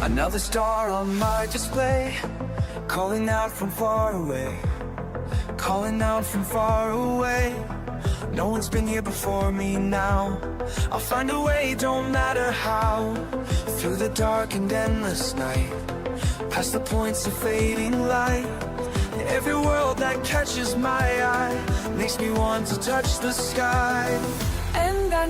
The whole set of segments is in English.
Another star on my display, calling out from far away, calling out from far away. No one's been here before me now. I'll find a way, don't matter how. Through the dark and endless night, past the points of fading light. Every world that catches my eye makes me want to touch the sky. And I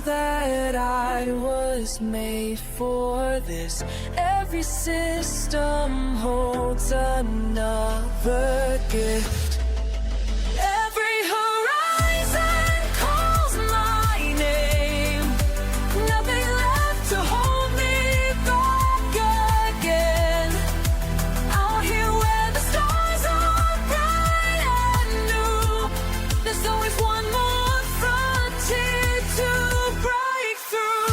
that I was made for this. Every system holds another gift. Every horizon calls my name. Nothing left to hold me back again. Out here where the stars are bright and new, there's always one more frontier to break through.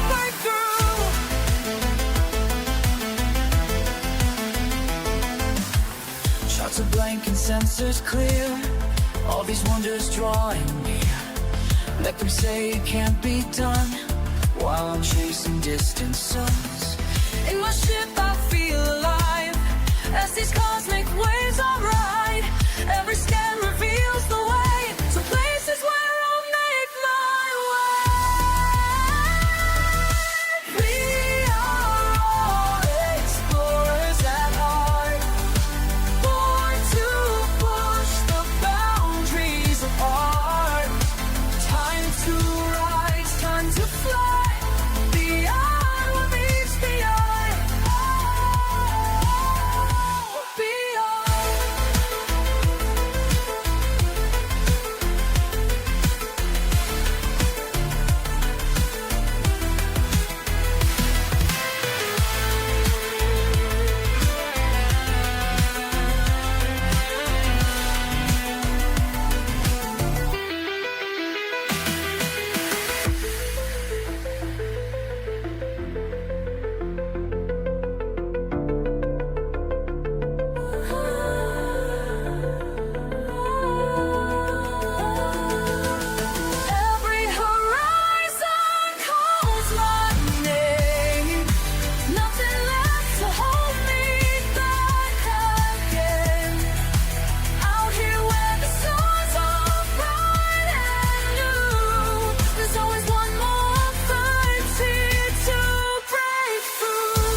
Break through. Shots are blank and sensors clear. All these wonders drawing near. Let them say it can't be done while I'm chasing distant suns. In my ship I feel alive as these cosmic waves I ride. Every scan reveals the way to places where I'll make my way. We are all explorers at heart, born to push the boundaries of art. Time to rise, time to fly beyond what meets the eye. Beyond. Every horizon calls my name. Nothing left to hold me back again. Out here where the stars are bright and new, there's always one more frontier to break through.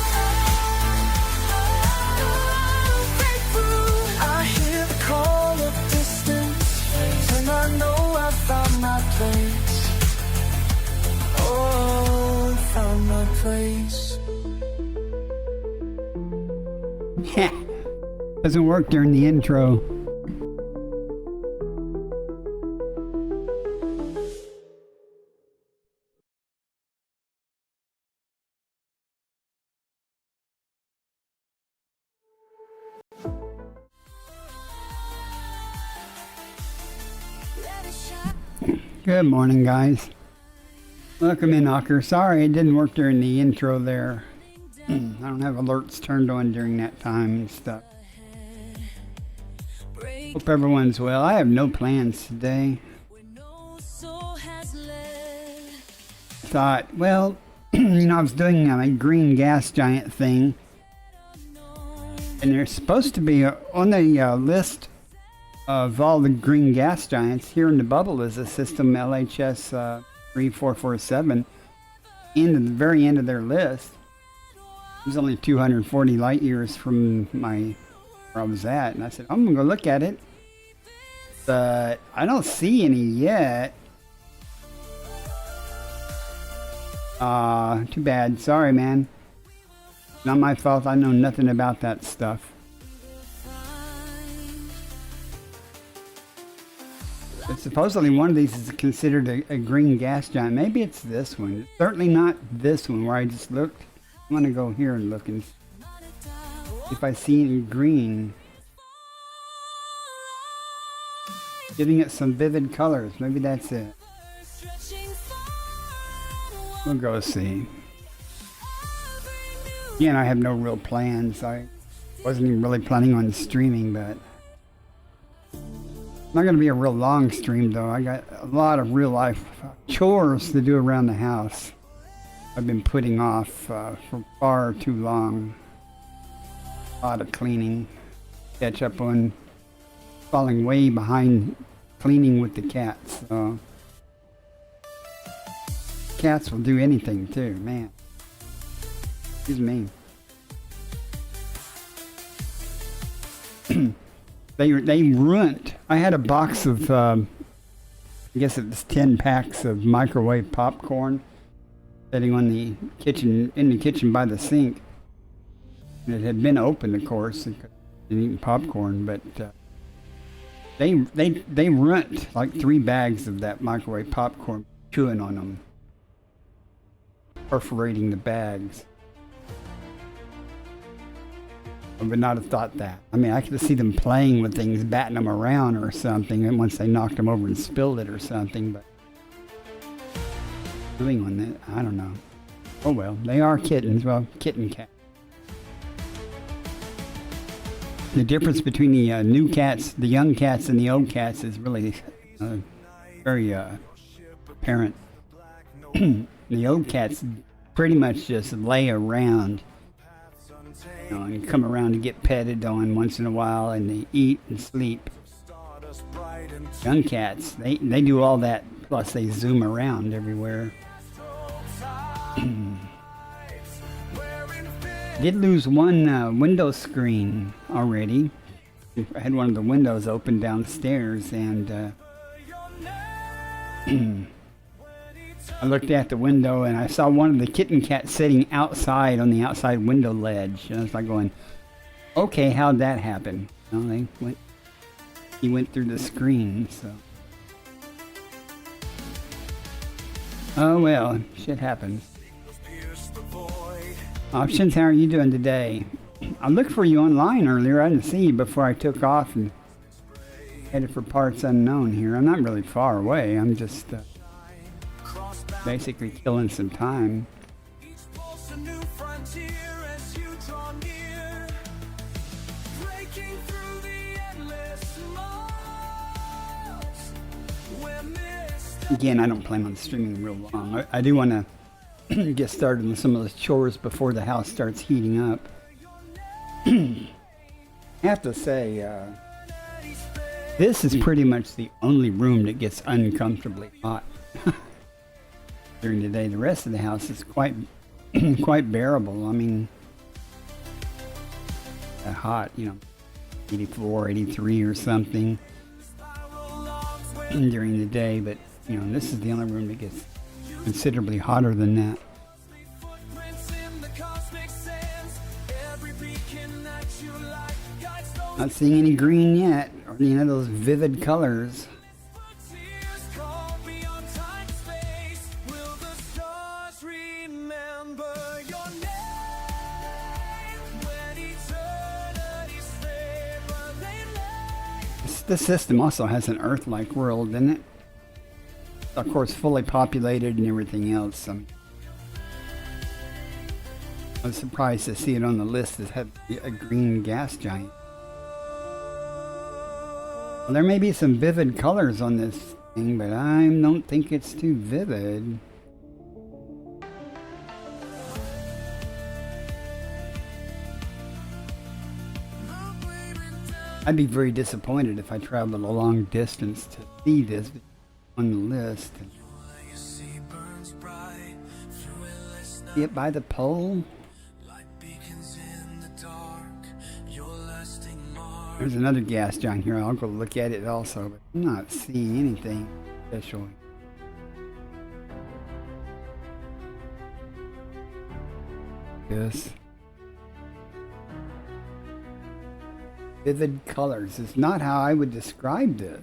Break through. I hear the call of distance, and I know I found my place. Oh, found my place. Yeah. Doesn't work during the intro. Good morning, guys. Welcome in, Ocker. Sorry it didn't work during the intro there. I don't have alerts turned on during that time and stuff. Hope everyone's well. I have no plans today. Thought, well, I was doing a green gas giant thing, and there's supposed to be on the list of all the green gas giants here in the bubble is a system LHS 3447. In the very end of their list, it was only 240 light years from where I was at, and I said I'm gonna go look at it, but I don't see any yet. Too bad. Sorry, man. Not my fault. I know nothing about that stuff. But supposedly one of these is considered a green gas giant. Maybe it's this one. It's certainly not this one where I just looked. I'm gonna go here and look and see if I see any green. Giving it some vivid colors. Maybe that's it. We'll go see. Again, I have no real plans. I wasn't even really planning on streaming, but not going to be a real long stream though. I got a lot of real life chores to do around the house. I've been putting off for far too long. A lot of cleaning. Catch up on falling way behind cleaning with the cats. So cats will do anything too, man. Excuse me. They ruined. I had a box of I guess it's 10 packs of microwave popcorn sitting on the kitchen, in the kitchen by the sink. And it had been opened, of course, and eating popcorn, but they rent like 3 bags of that microwave popcorn, chewing on them, perforating the bags. I would not have thought that. I mean, I could see them playing with things, batting them around or something, and once they knocked them over and spilled it or something, but doing on that, I don't know. Oh well, they are kittens. Well, kitten cat. The difference between the new cats, the young cats, and the old cats is really very apparent. The old cats pretty much just lay around, you know, and come around to get petted on once in a while, and they eat and sleep. Young cats, they do all that, plus they zoom around everywhere. Did lose one window screen already. I had one of the windows open downstairs, and I looked out the window and I saw one of the kitten cats sitting outside on the outside window ledge. And I was like going, okay, how'd that happen? You know, he went through the screen, so. Oh well, shit happens. Options, how are you doing today? I looked for you online earlier. I didn't see you before I took off and headed for parts unknown here. I'm not really far away. I'm just basically killing some time. Again, I don't plan on streaming real long. I do want to get started with some of the chores before the house starts heating up. I have to say, this is pretty much the only room that gets uncomfortably hot during the day. The rest of the house is quite bearable. I mean, hot, you know, 84, 83 or something during the day, but you know, this is the only room that gets considerably hotter than that. Not seeing any green yet, or any of those vivid colors. This system also has an Earth-like world, doesn't it? Of course, fully populated and everything else. I was surprised to see it on the list as had a green gas giant. Well, there may be some vivid colors on this thing, but I don't think it's too vivid. I'd be very disappointed if I traveled a long distance to see this on the list. See it by the pole? There's another gas giant here. I'll go look at it also, but I'm not seeing anything special. Yes. Vivid colors is not how I would describe this.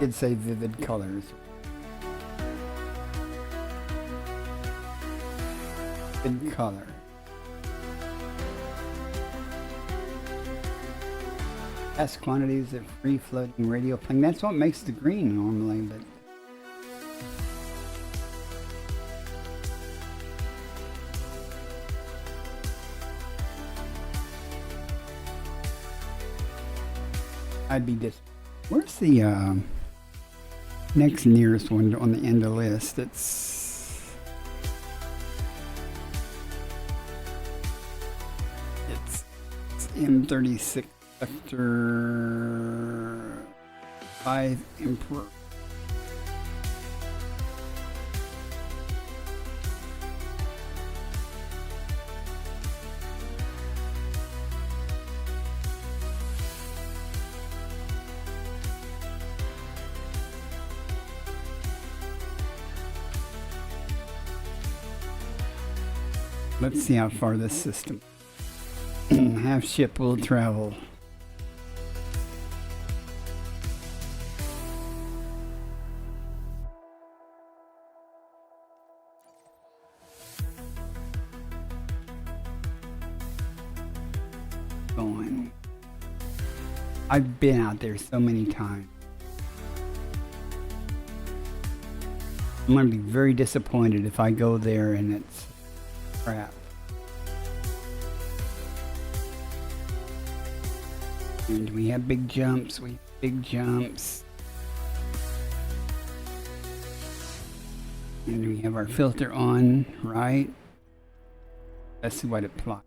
Did say vivid colors. Vivid color. Vast quantities of free floating radio playing. That's what makes the green normally, but I'd be where's the next nearest one on the end of the list? It's M36 Sector 5 Emperor. Let's see how far this system. Half ship will travel. Going. I've been out there so many times. I'm gonna be very disappointed if I go there and it's crap. And we have big jumps, big jumps. And we have our filter on, right? Let's see what it plots.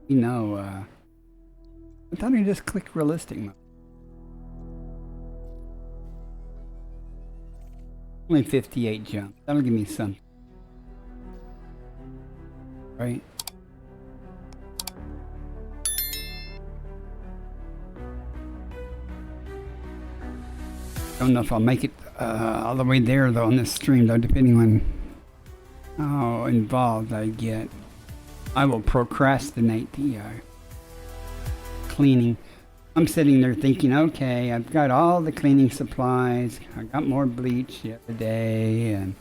You know, I thought I just clicked realistic mode. Only 58 jumps. That'll give me something. Right? Don't know if I'll make it all the way there though on this stream though, depending on how involved I get. I will procrastinate the cleaning. I'm sitting there thinking, okay, I've got all the cleaning supplies. I got more bleach the other day and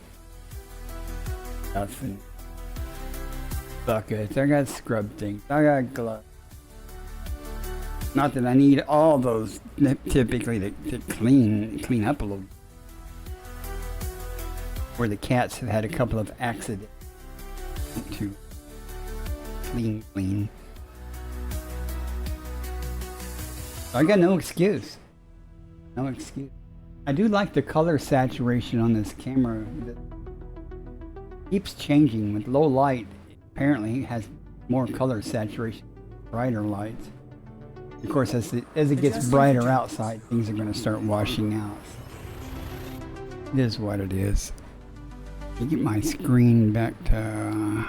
stuff and buckets. I got scrub things. I got gloves. Not that I need all those typically to clean up a little. Where the cats have had a couple of accidents to clean. So I got no excuse. No excuse. I do like the color saturation on this camera. It keeps changing with low light. Apparently it has more color saturation, brighter lights. Of course, as it gets brighter outside, things are going to start washing out. It is what it is. Let me get my screen back to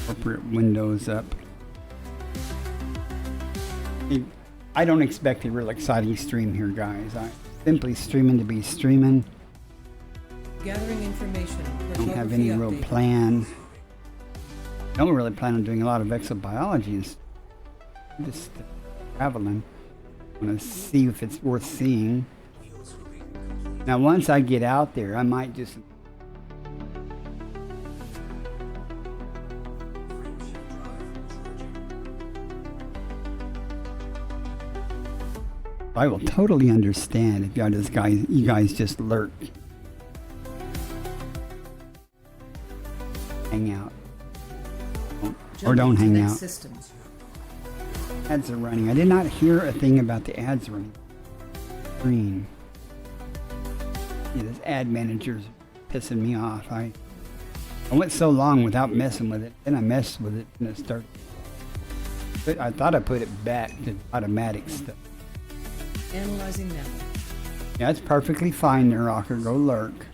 appropriate windows up. I don't expect a real exciting stream here, guys. I'm simply streaming to be streaming. Gathering information. Don't have any real plan. Don't really plan on doing a lot of exobiology. Just traveling. I want to see if it's worth seeing. Now, once I get out there, I might just. I will totally understand if you guys just lurk. Hang out. Or don't hang out. Systems. Ads are running. I did not hear a thing about the ads running. Green. Yeah, this ad manager's pissing me off. I went so long without messing with it. Then I messed with it and it started. But I thought I put it back to automatic stuff. Analyzing now. Yeah, it's perfectly fine there, Rocker. Go lurk.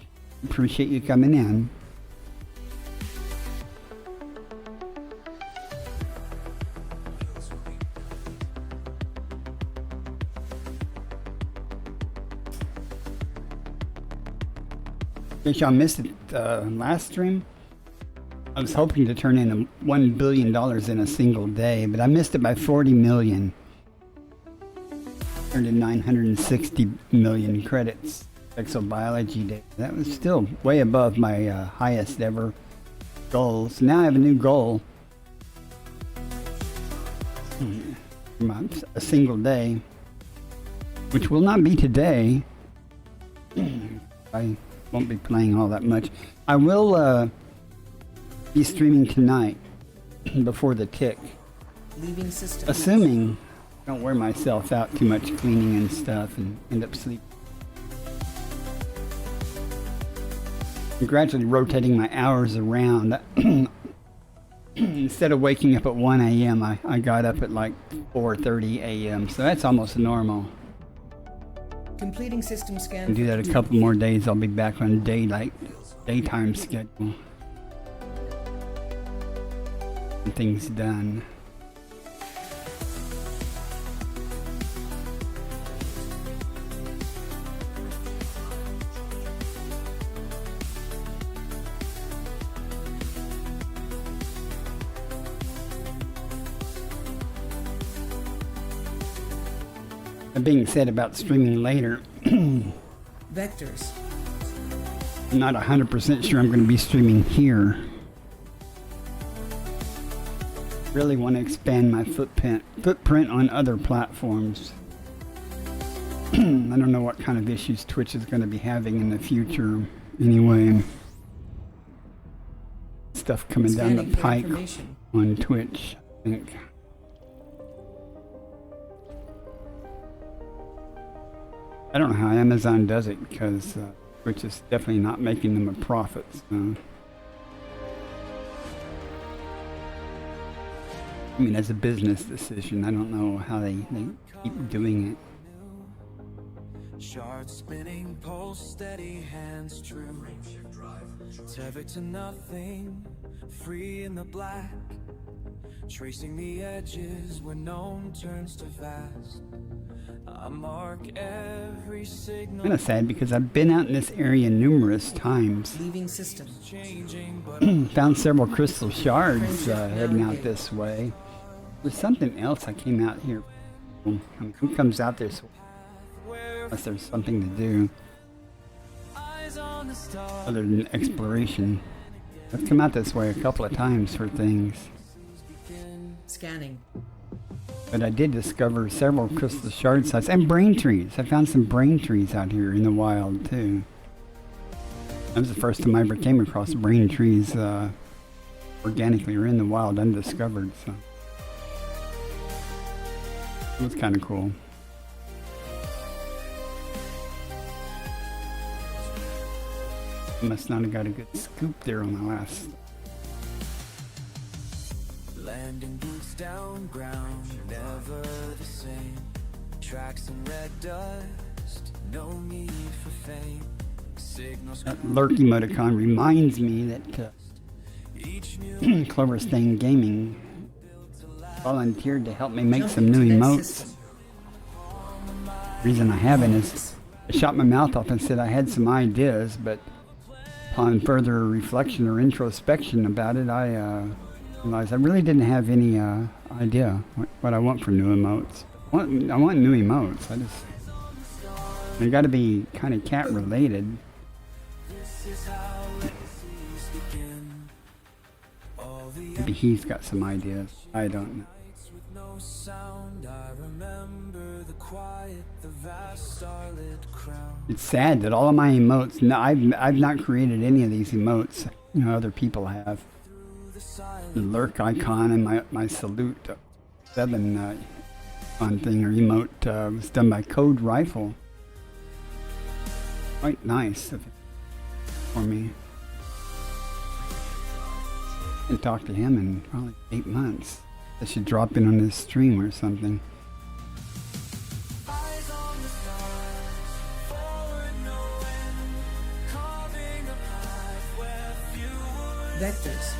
Appreciate you coming in. In case y'all missed it last stream, I was hoping to turn in $1 billion in a single day, but I missed it by 40 million. Turned in 960 million credits. Exobiology day. That was still way above my highest ever goal. So now I have a new goal. A single day, which will not be today. I won't be playing all that much. I will be streaming tonight before the tick. Leaving system. Assuming I don't wear myself out too much cleaning and stuff and end up sleeping. I'm gradually rotating my hours around. Instead of waking up at 1 a.m., I got up at like 4:30 a.m., so that's almost normal. Completing system scan. And do that a couple more days, I'll be back on daytime schedule. And things done. That being said about streaming later, Vectors. I'm not 100% sure I'm going to be streaming here. Really want to expand my footprint on other platforms. I don't know what kind of issues Twitch is going to be having in the future. Anyway, stuff coming down Scanning the for pike information. on Twitch, I think. I don't know how Amazon does it because Twitch is definitely not making them a profit. So. I mean, as a business decision, I don't know how they keep doing it. Shard spinning, pulse steady, hands true. Tethered to nothing, free in the black. Tracing the edges where known turns to vast. I mark every signal. Kind of sad because I've been out in this area numerous times. Leaving system. Changing, but Found several crystal shards heading out this way. There's something else I came out here. I mean, who comes out there unless there's something to do eyes on the stars. other than exploration? I've come out this way a couple of times for things. Scanning. But I did discover several crystal shard sites and brain trees. I found some brain trees out here in the wild too. That was the first time I ever came across brain trees organically or in the wild, undiscovered. So it was kind of cool. I must not have got a good scoop there on the last. Landing boots down ground, never the same. Tracks in red dust, no need for fame. Signals That lurk emoticon reminds me that each new Clover Stain Gaming volunteered to help me make Jumping some to new next emotes. system. Reason I haven't is I shot my mouth off and said I had some ideas, but upon further reflection or introspection about it, I realized I really didn't have any idea what I want from new emotes. I want new emotes. They got to be kind of cat related. this is how legacies begin. All the Maybe he's got some ideas. I don't know. nights with no sound, I remember the quiet, the vast starlit crown. It's sad that all of my emotes. No, I've not created any of these emotes. You know, other people have. Through the silence. The lurk icon and my salute 7 on thing or emote was done by Code Rifle. Quite nice for me. I haven't talked to him in probably 8 months. I should drop in on his stream or something. Eyes on the stars, forward no end, carving a path where few would. Vectors.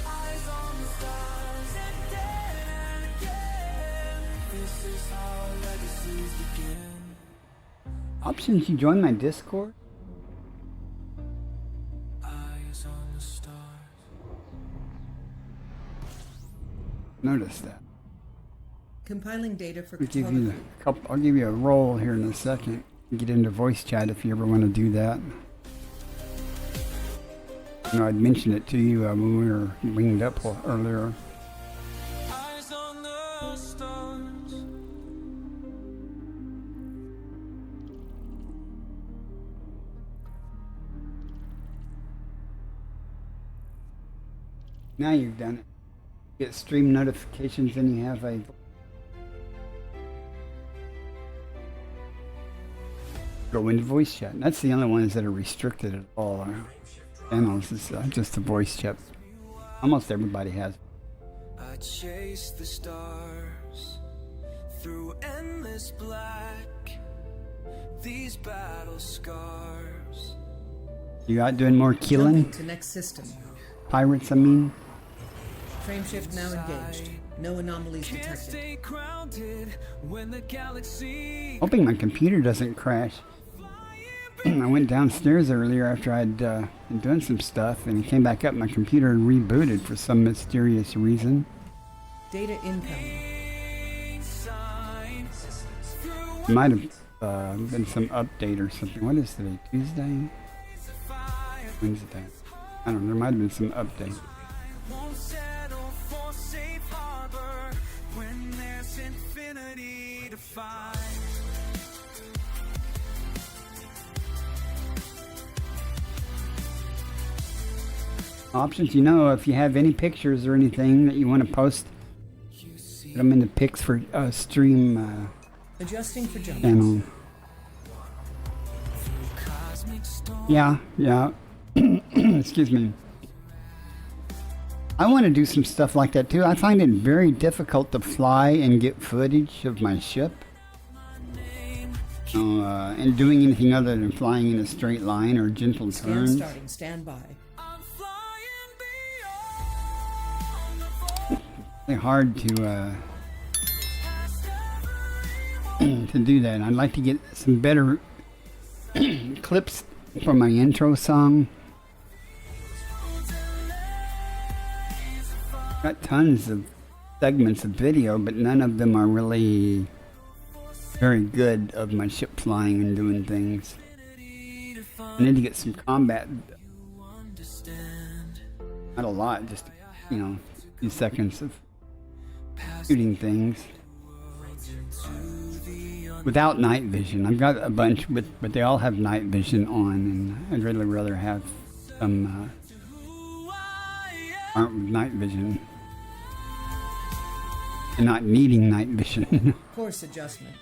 Eyes on the stars, and again. This is how legacies begin. Options, you join my Discord? Eyes on the stars. Notice that. Compiling data for I'll give you cartography. I'll give you a roll here in a second. Get into voice chat if you ever want to do that. You know, I'd mentioned it to you when we were winged up earlier. Eyes on the stars. Now you've done it. Get stream notifications and you have a go into voice chat. And that's the only ones that are restricted at all. Our channels is just the voice chat. Almost everybody has. I chase the stars through endless black. These battle scars. You out doing more Jumping killing? to next system. Pirates, I mean. Frameshift now engaged. No anomalies Can't detected. stay grounded when the galaxy. Hoping my computer doesn't crash. I went downstairs earlier after I'd been doing some stuff and came back up. My computer had rebooted for some mysterious reason. Data incoming. Signs through Might have been some update or something. What is today? Tuesday? Wednesday? I don't know. There might have been some update. Won't settle for safe harbor when there's infinity to find. Options, you know, if you have any pictures or anything that you want to post, put them in the pics for stream Adjusting for jump. channel. Yeah. Excuse me. I want to do some stuff like that too. I find it very difficult to fly and get footage of my ship. And doing anything other than flying in a straight line or gentle Scan turns. starting. Stand by. I'm flying beyond the It's hard to do that. I'd like to get some better clips for my intro song. Got tons of segments of video, but none of them are really very good of my ship flying and doing things. I need to get some combat. Not a lot, just, you know, a few seconds of shooting things. Without night vision. I've got a bunch, but they all have night vision on, and I'd really rather have some aren't with night vision. And not needing night vision. Course adjustment.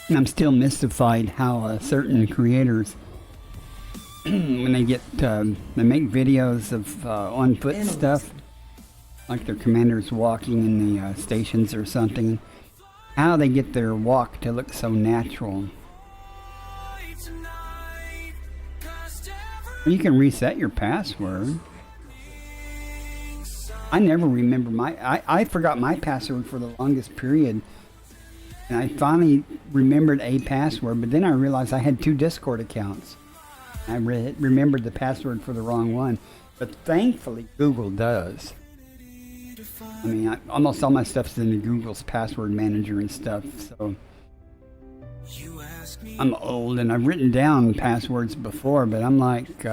And I'm still mystified how certain creators, when they get, they make videos of on foot Analyst. stuff, like their commanders walking in the stations or something, how they get their walk to look so natural. tonight. 'Cause You can reset your password. I never remember I forgot my password for the longest period. And I finally remembered a password, but then I realized I had 2 Discord accounts. I remembered the password for the wrong one. But thankfully, Google does. I mean, almost all my stuff's in Google's password manager and stuff, so you ask me I'm old and I've written down passwords before, but I'm like,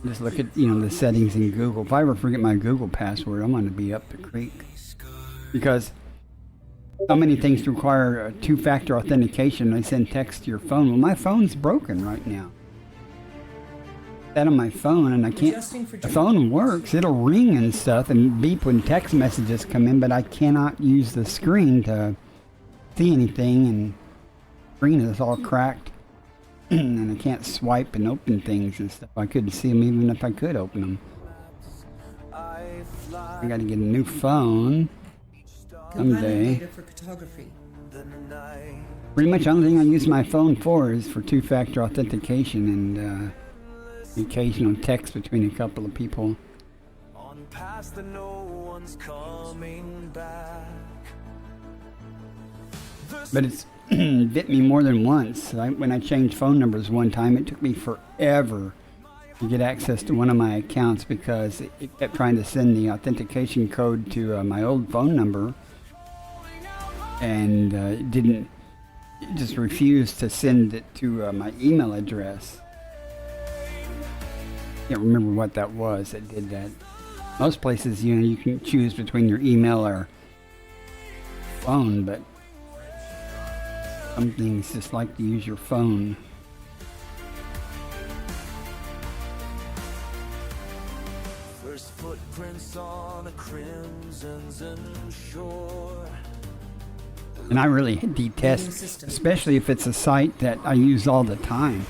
just look at, you know, the settings in Google. If I ever forget my Google password, I'm going to be up the creek. Because so many things require a 2-factor authentication. I send text to your phone. Well, my phone's broken right now. That on my phone, and I can't. Adjusting for The jump. phone works. It'll ring and stuff and beep when text messages come in, but I cannot use the screen to see anything, and the screen is all cracked. And I can't swipe and open things and stuff. I couldn't see them even if I could open them. I fly I got to get a new phone Compiling someday. data for cartography. the night. Pretty much the only thing I use my phone for is for 2-factor authentication and the occasional text between a couple of people. On past that no one's coming back. But it's bit me more than once. When I changed phone numbers one time, it took me forever to get access to one of my accounts because it kept trying to send the authentication code to my old phone number, and it just refused to send it to my email address. Can't remember what that was that did that. Most places, you know, you can choose between your email or phone, but some things just like to use your phone. First footprints on a crimson's shore. And I really detest, especially if it's a site that I use all the time.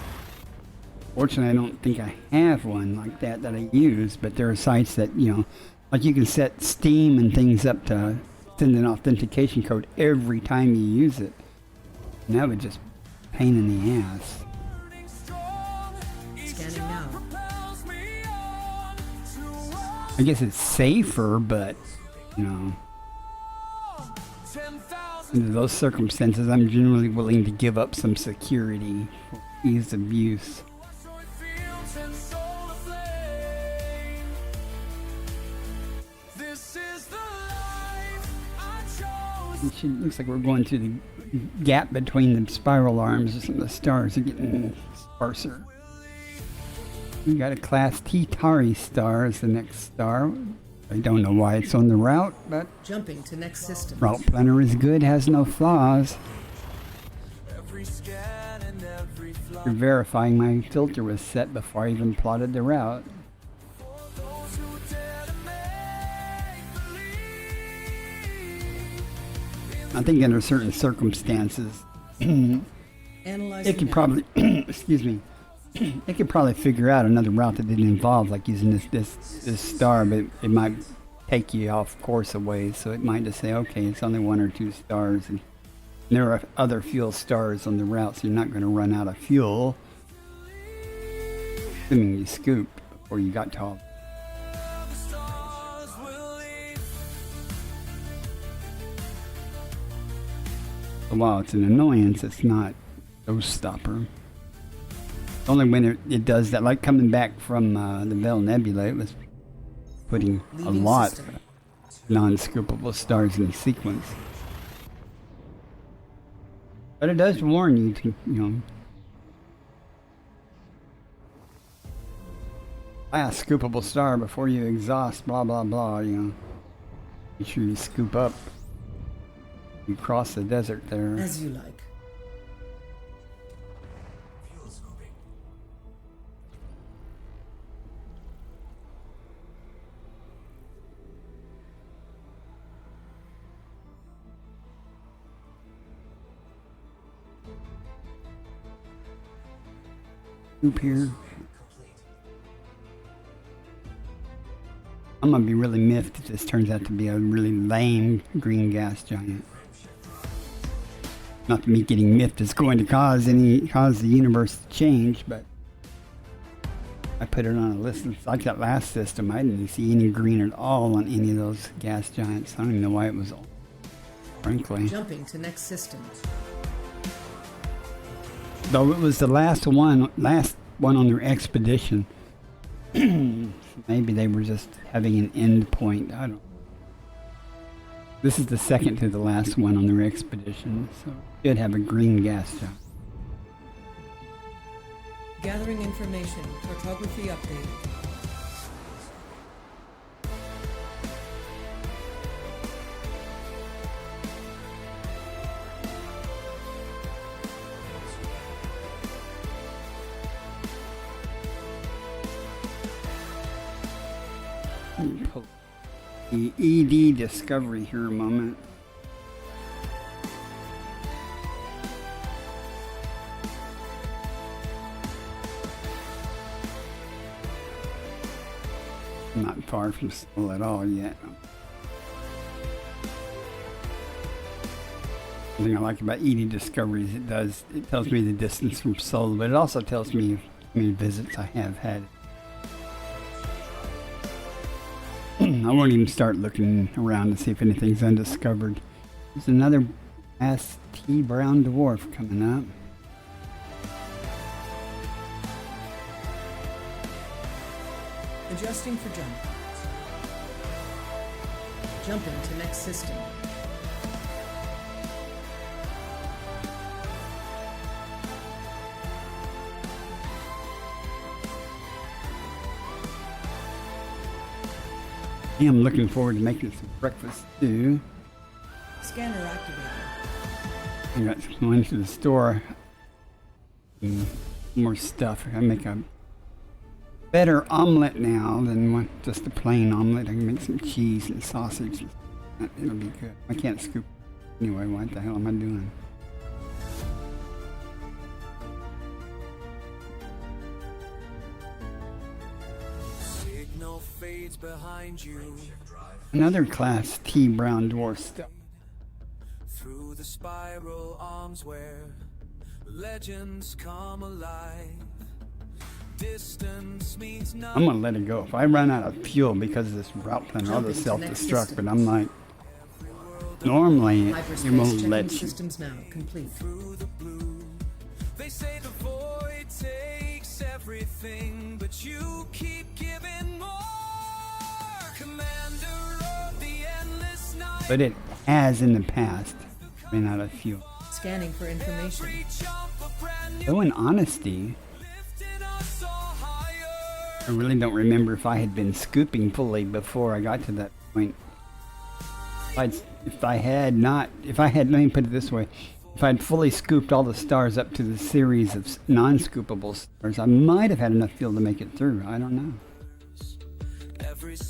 Fortunately, I don't think I have one like that I use, but there are sites that, you know, like you can set Steam and things up to send an authentication code every time you use it. And that would just pain in the ass. Scanning now. I guess it's safer, but, you know, under those circumstances, I'm generally willing to give up some security for ease of use. Looks like we're going through the gap between the spiral arms and the stars are getting sparser. We got a Class T Tari star as the next star. I don't know why it's on the route, but Jumping to next system. route planner is good, has no flaws. Every scan and every flight. You're verifying my filter was set before I even plotted the route. Those who dare to make believe. I think under certain circumstances, Analyzing it could now. probably, excuse me, it could probably figure out another route that didn't involve like using this star, but it might take you off course a ways. So it might just say, okay, it's only 1 or 2 stars, and there are other fuel stars on the route, so you're not going to run out of fuel, assuming you scooped before you got to all. The stars will lead. So while it's an annoyance, it's not a showstopper. Only when it does that, like coming back from the Bell Nebula, it was putting a Leaving lot system. of non-scoopable stars in sequence. But it does warn you to, buy a scoopable star before you exhaust, blah, blah, blah, Make sure you scoop up. You cross the desert there. As you like. Scoop here. I'm gonna be really miffed if this turns out to be a really lame green gas giant. Not that me getting miffed is going to cause the universe to change, but I put it on a list. It's like that last system. I didn't see any green at all on any of those gas giants. I don't even know why it was on. Frankly, Jumping to next system. though it was the last one on their expedition. Maybe they were just having an end point. I don't know. This is the second to the last one on their expedition, so it should have a green gas giant. Gathering information. Cartography updated. Let me pull the ED Discovery here a moment. I'm not far from Sol at all yet. The thing I like about ED Discovery is it tells me the distance from Sol, but it also tells me how many visits I have had. I won't even start looking around to see if anything's undiscovered. There's another ST brown dwarf coming up. Adjusting for jump. Jumping to next system. I am looking forward to making some breakfast stew. Scanner activated. I got going to the store. More stuff. I make a better omelet now than just a plain omelet. I can make some cheese and sausage. It'll be good. I can't scoop. Anyway, what the hell am I doing? Signal fades behind you. Another Class T brown dwarf stuff. Through the spiral arms where legends come alive. Distance means I'm nothing. gonna let it go. If I run out of fuel because of this route planner, I'll just Jumping to next self-destruct. system. But I'm like, normally it Hyperspace won't checking let you. systems now complete. Through the blue. They say the void takes everything, but you keep giving more. Commander of the endless night. But it as in the past, ran out of fuel. Scanning for information. Though in honesty, I really don't remember if I had been scooping fully before I got to that point. If I had, let me put it this way, if I had fully scooped all the stars up to the series of non-scoopable stars, I might have had enough fuel to make it through. I don't know.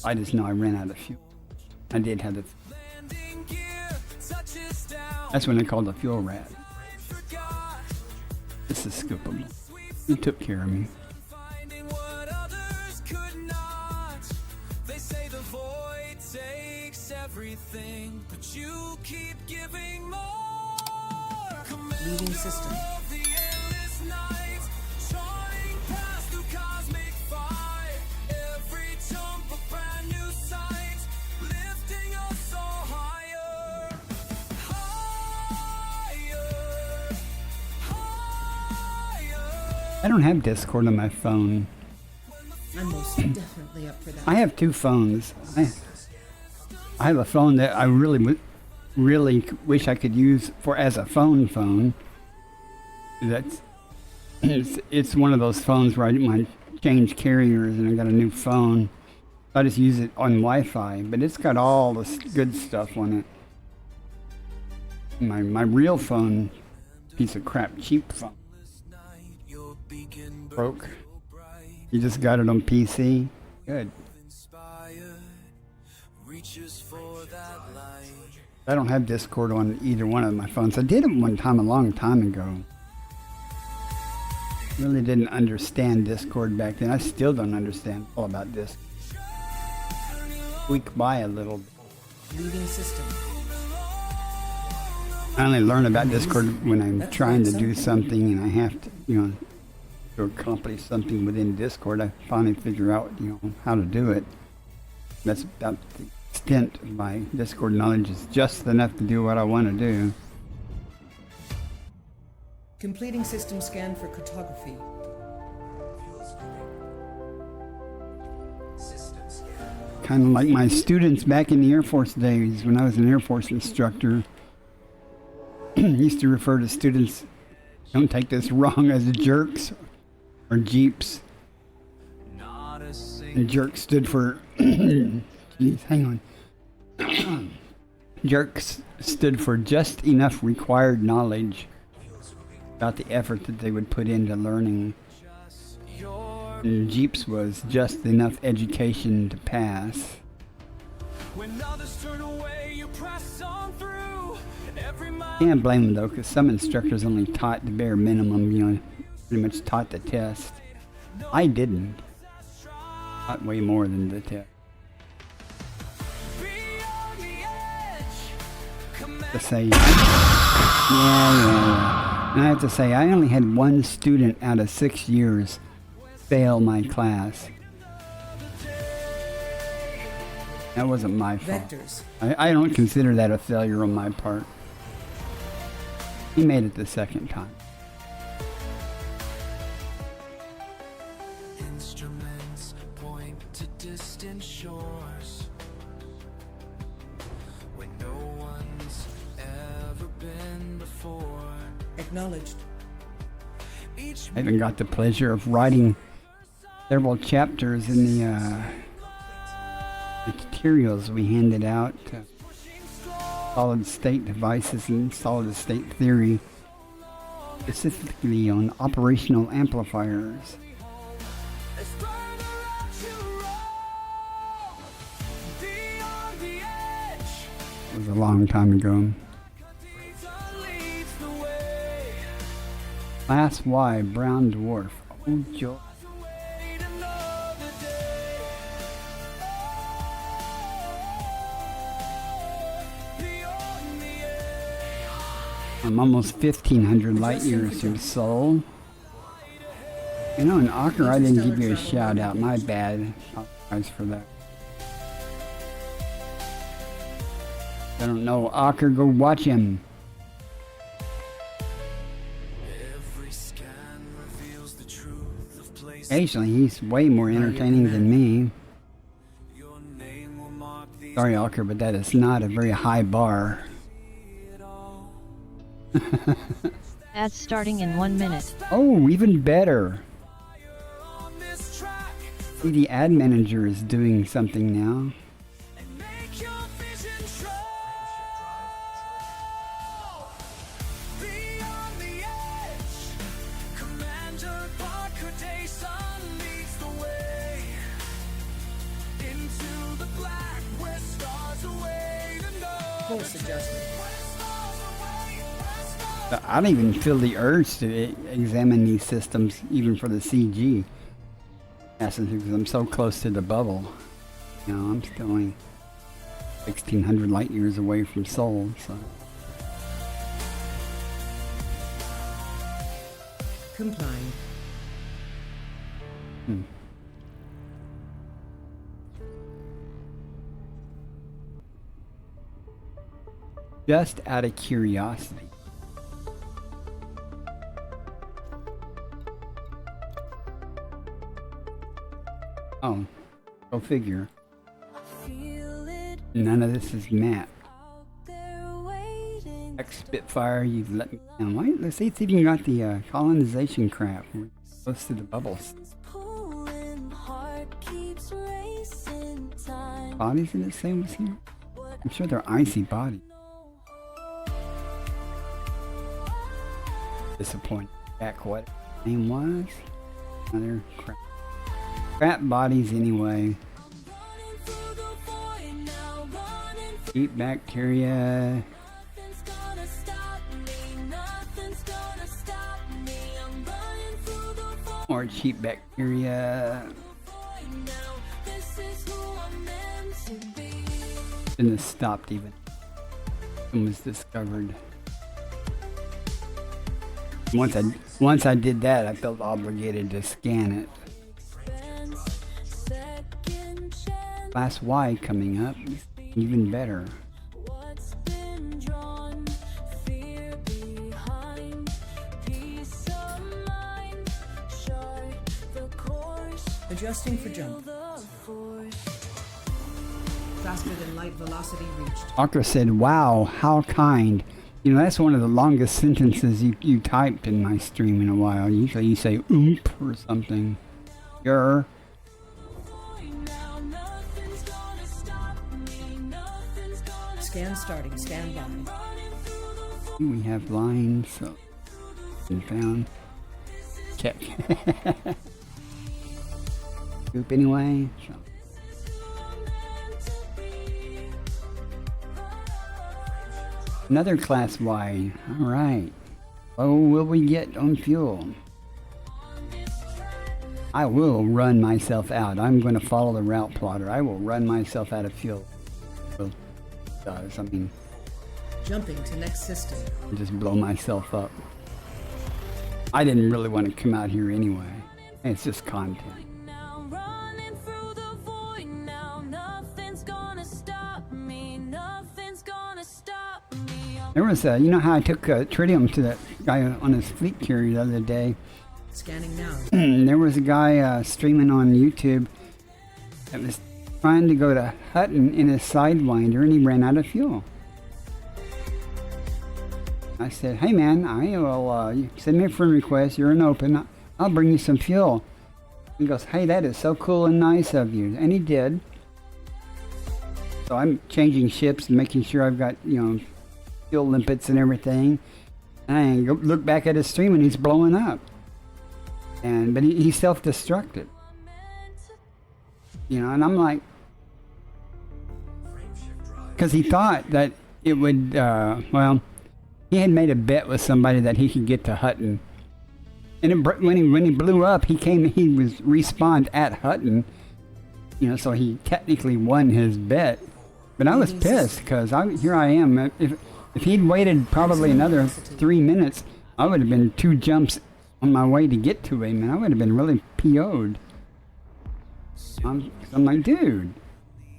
I just know I ran out of fuel. I did have the... That's when they called the fuel rat. This is scoopable. He took care of me. Everything, but you keep giving more. Leading system. I don't have Discord on my phone. I'm most definitely up for that. I have two phones. I have a phone that I really wish I could use as a phone. It's one of those phones where I might change carriers and I got a new phone. I just use it on Wi-Fi, but it's got all this good stuff on it. My real phone, piece of crap, cheap phone, broke. You just got it on PC. Good. I don't have Discord on either one of my phones. I did it one time a long time ago. Really didn't understand Discord back then. I still don't understand all about this. Squeak by a little bit. Leading system. I only learn about Discord when I'm trying to do something and I have to, to accomplish something within Discord. I finally figure out, how to do it. That's about the extent of my Discord knowledge, is just enough to do what I want to do. Completing system scan for cartography. Kind of like my students back in the Air Force days when I was an Air Force instructor. Used to refer to students, don't take this wrong, as jerks or jeeps. And jerk stood for geez, hang on. Jerks stood for just enough required knowledge about the effort that they would put into learning. And Jeeps was just enough education to pass. Can't blame them though, because some instructors only taught the bare minimum, pretty much taught the test. I didn't. Taught way more than the test. To say, yeah. And I have to say, I only had one student out of 6 years fail my class. That wasn't my fault. Vectors. I don't consider that a failure on my part. He made it the second time. Instruments point to distant shores where no one's ever been before. Acknowledged. I even got the pleasure of writing several chapters in the materials we handed out to solid state devices and solid state theory, specifically on operational amplifiers. It was a long time ago. Class Y brown dwarf. Oh, joy. I'm almost 1,500 light years through Sol. In Ocker, I didn't give you a shout out. My bad. Apologize for that. I don't know Ocker, go watch him. Occasionally, he's way more entertaining than me. Your name will mark Sorry, Alker, but that is not a very high bar. Ads starting in 1 minute. Oh, even better. See, the ad manager is doing something now. Pulse adjustment. I don't even feel the urge to examine these systems, even for the CG. Because I'm so close to the bubble. You know, I'm still only 1,600 light years away from Sol, so. Complying. Just out of curiosity. Oh, go figure. None of this is mapped. X Spitfire, you've let me down. Why? Let's see, it's even got the colonization crap. We're close to the bubbles. Bodies in the same as here? I'm sure they're icy bodies. Disappointed. Back what name was? Another crap. Crap bodies anyway. Cheap bacteria. More cheap bacteria. Shouldn't have stopped even. It was discovered. Once I did that, I felt obligated to scan it. Class Y coming up, even better. Adjusting for jump. Faster than light velocity reached. Akra said, "Wow, how kind." You know, that's one of the longest sentences you typed in my stream in a while. Usually you say oomp or something. Yer. Scan starting. Stand by. We have lines, so been found. Check. Scoop anyway. So. Another class Y. Alright. Oh, will we get on fuel? I will run myself out. I'm going to follow the route plotter. I will run myself out of fuel. Well, does. I mean, Jumping to next system. just blow myself up. I didn't really want to come out here anyway. It's just content. There was a, you know how I took tritium to that guy on his fleet carrier the other day? Scanning now. There was a guy streaming on YouTube that was trying to go to Hutton in his Sidewinder and he ran out of fuel. I said, "Hey man, I will you send me a friend request, you're an open, I'll bring you some fuel." He goes, "Hey, that is so cool and nice of you." And he did. So I'm changing ships and making sure I've got, you know, fuel limpets and everything. And I go look back at his stream and he's blowing up. But he self-destructed. You know, and I'm like, because he thought that it would, well, he had made a bet with somebody that he could get to Hutton. And when he blew up, he was respawned at Hutton. You know, so he technically won his bet. But I was pissed because here I am. If he'd waited probably another 3 minutes, I would have been 2 jumps on my way to get to him, and I would have been really PO'd. I'm like, dude,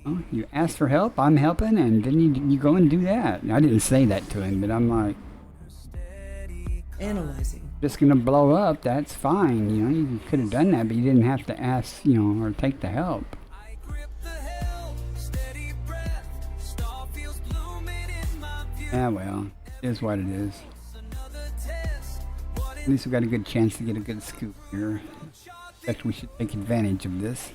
oh, you asked for help, I'm helping, and then you go and do that. I didn't say that to him, but I'm like, Analyzing. just gonna blow up, that's fine, you know, you could have done that, but you didn't have to ask, you know, or take the help. Yeah, well, it is what it is. At least we got a good chance to get a good scoop here. In fact, we should take advantage of this.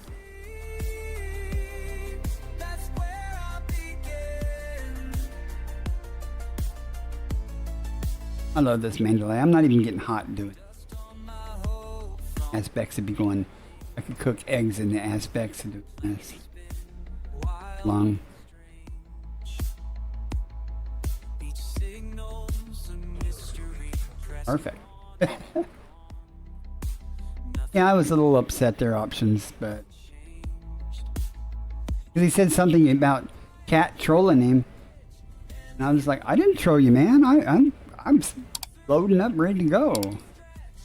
I love this Mandalay. I'm not even getting hot doing it. Aspects would be going. I could cook eggs in the aspects and do this. Long. Perfect. Yeah, I was a little upset their options, but he said something about Cat trolling him, and I was like, I didn't troll you, man. I'm loading up, ready to go.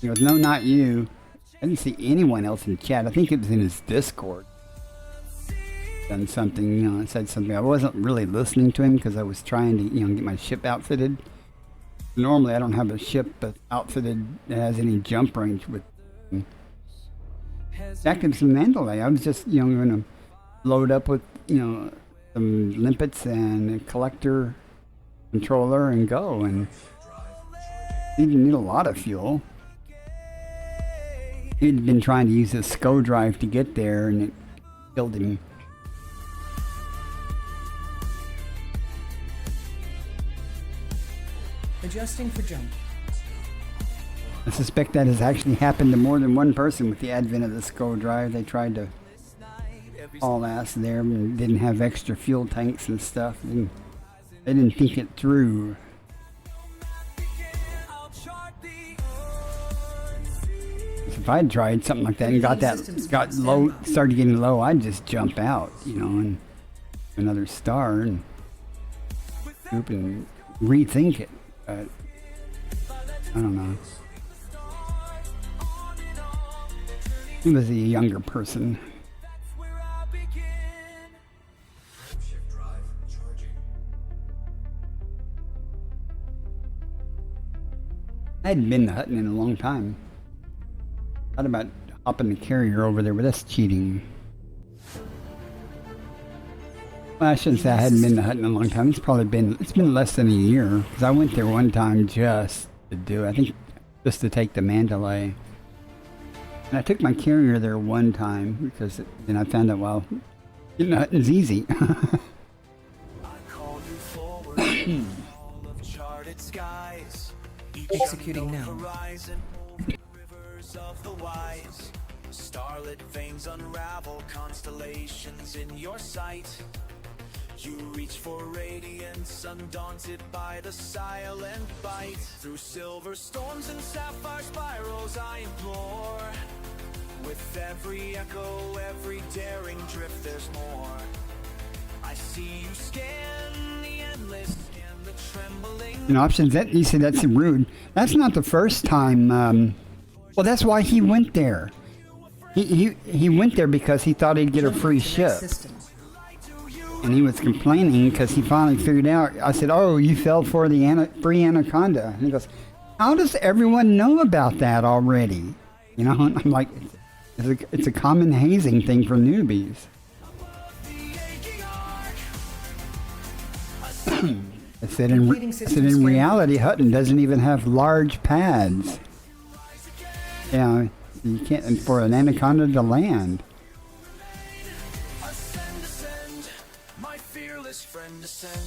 He goes, no, not you. I didn't see anyone else in chat. I think it was in his Discord. Done something, you know, said something. I wasn't really listening to him because I was trying to, you know, get my ship outfitted. Normally, I don't have a ship outfitted that has any jump range with. Back in some Mandalay, I was just, you know, going to load up with, you know, some limpets and a collector controller and go. And he didn't need a lot of fuel. He'd been trying to use his SCO drive to get there, and it killed him. Adjusting for jump. I suspect that has actually happened to more than one person with the advent of the SCO drive. They tried to haul ass there and didn't have extra fuel tanks and stuff. And they didn't think it through. If I had tried something like that and got low, started getting low, I'd just jump out, you know, and another star and scoop and rethink it. But I don't know. He was a younger person. I hadn't been to Hutton in a long time. Thought about hopping the carrier over there, but that's cheating. Well, I shouldn't say I hadn't been to Hutton in a long time. It's been less than a year, because I went there one time just to do it. I think just to take the Mandalay. And I took my carrier there one time, because then I found out, well, getting to Hutton's easy. Executing now. Of the wise, starlit veins unravel constellations in your sight. You reach for radiance, undaunted by the silent bite. Through silver storms and sapphire spirals I implore. With every echo, every daring drift, there's more. I see you scan the endless and the trembling. And options, that you say that's rude. That's not the first time. Well, that's why he went there. He went there because he thought he'd get a free ship. And he was complaining because he finally figured out. I said, oh, you fell for the free Anaconda. And he goes, how does everyone know about that already? You know, I'm like, it's a common hazing thing for newbies. I said, in reality, Hutton doesn't even have large pads. Yeah, you can't, for an Anaconda to land. Ascend, ascend, my fearless friend, ascend.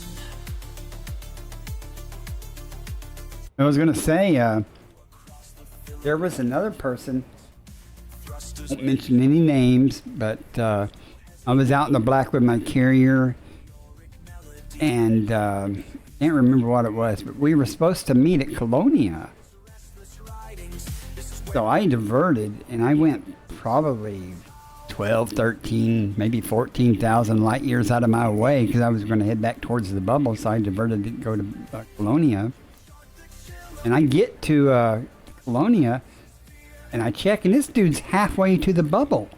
I was going to say, there was another person, I won't mention any names, but I was out in the black with my carrier, and can't remember what it was, but we were supposed to meet at Colonia. So I diverted, and I went probably 12, 13, maybe 14,000 light years out of my way because I was going to head back towards the bubble, so I diverted to go to Colonia. And I get to Colonia, and I check, and this dude's halfway to the bubble.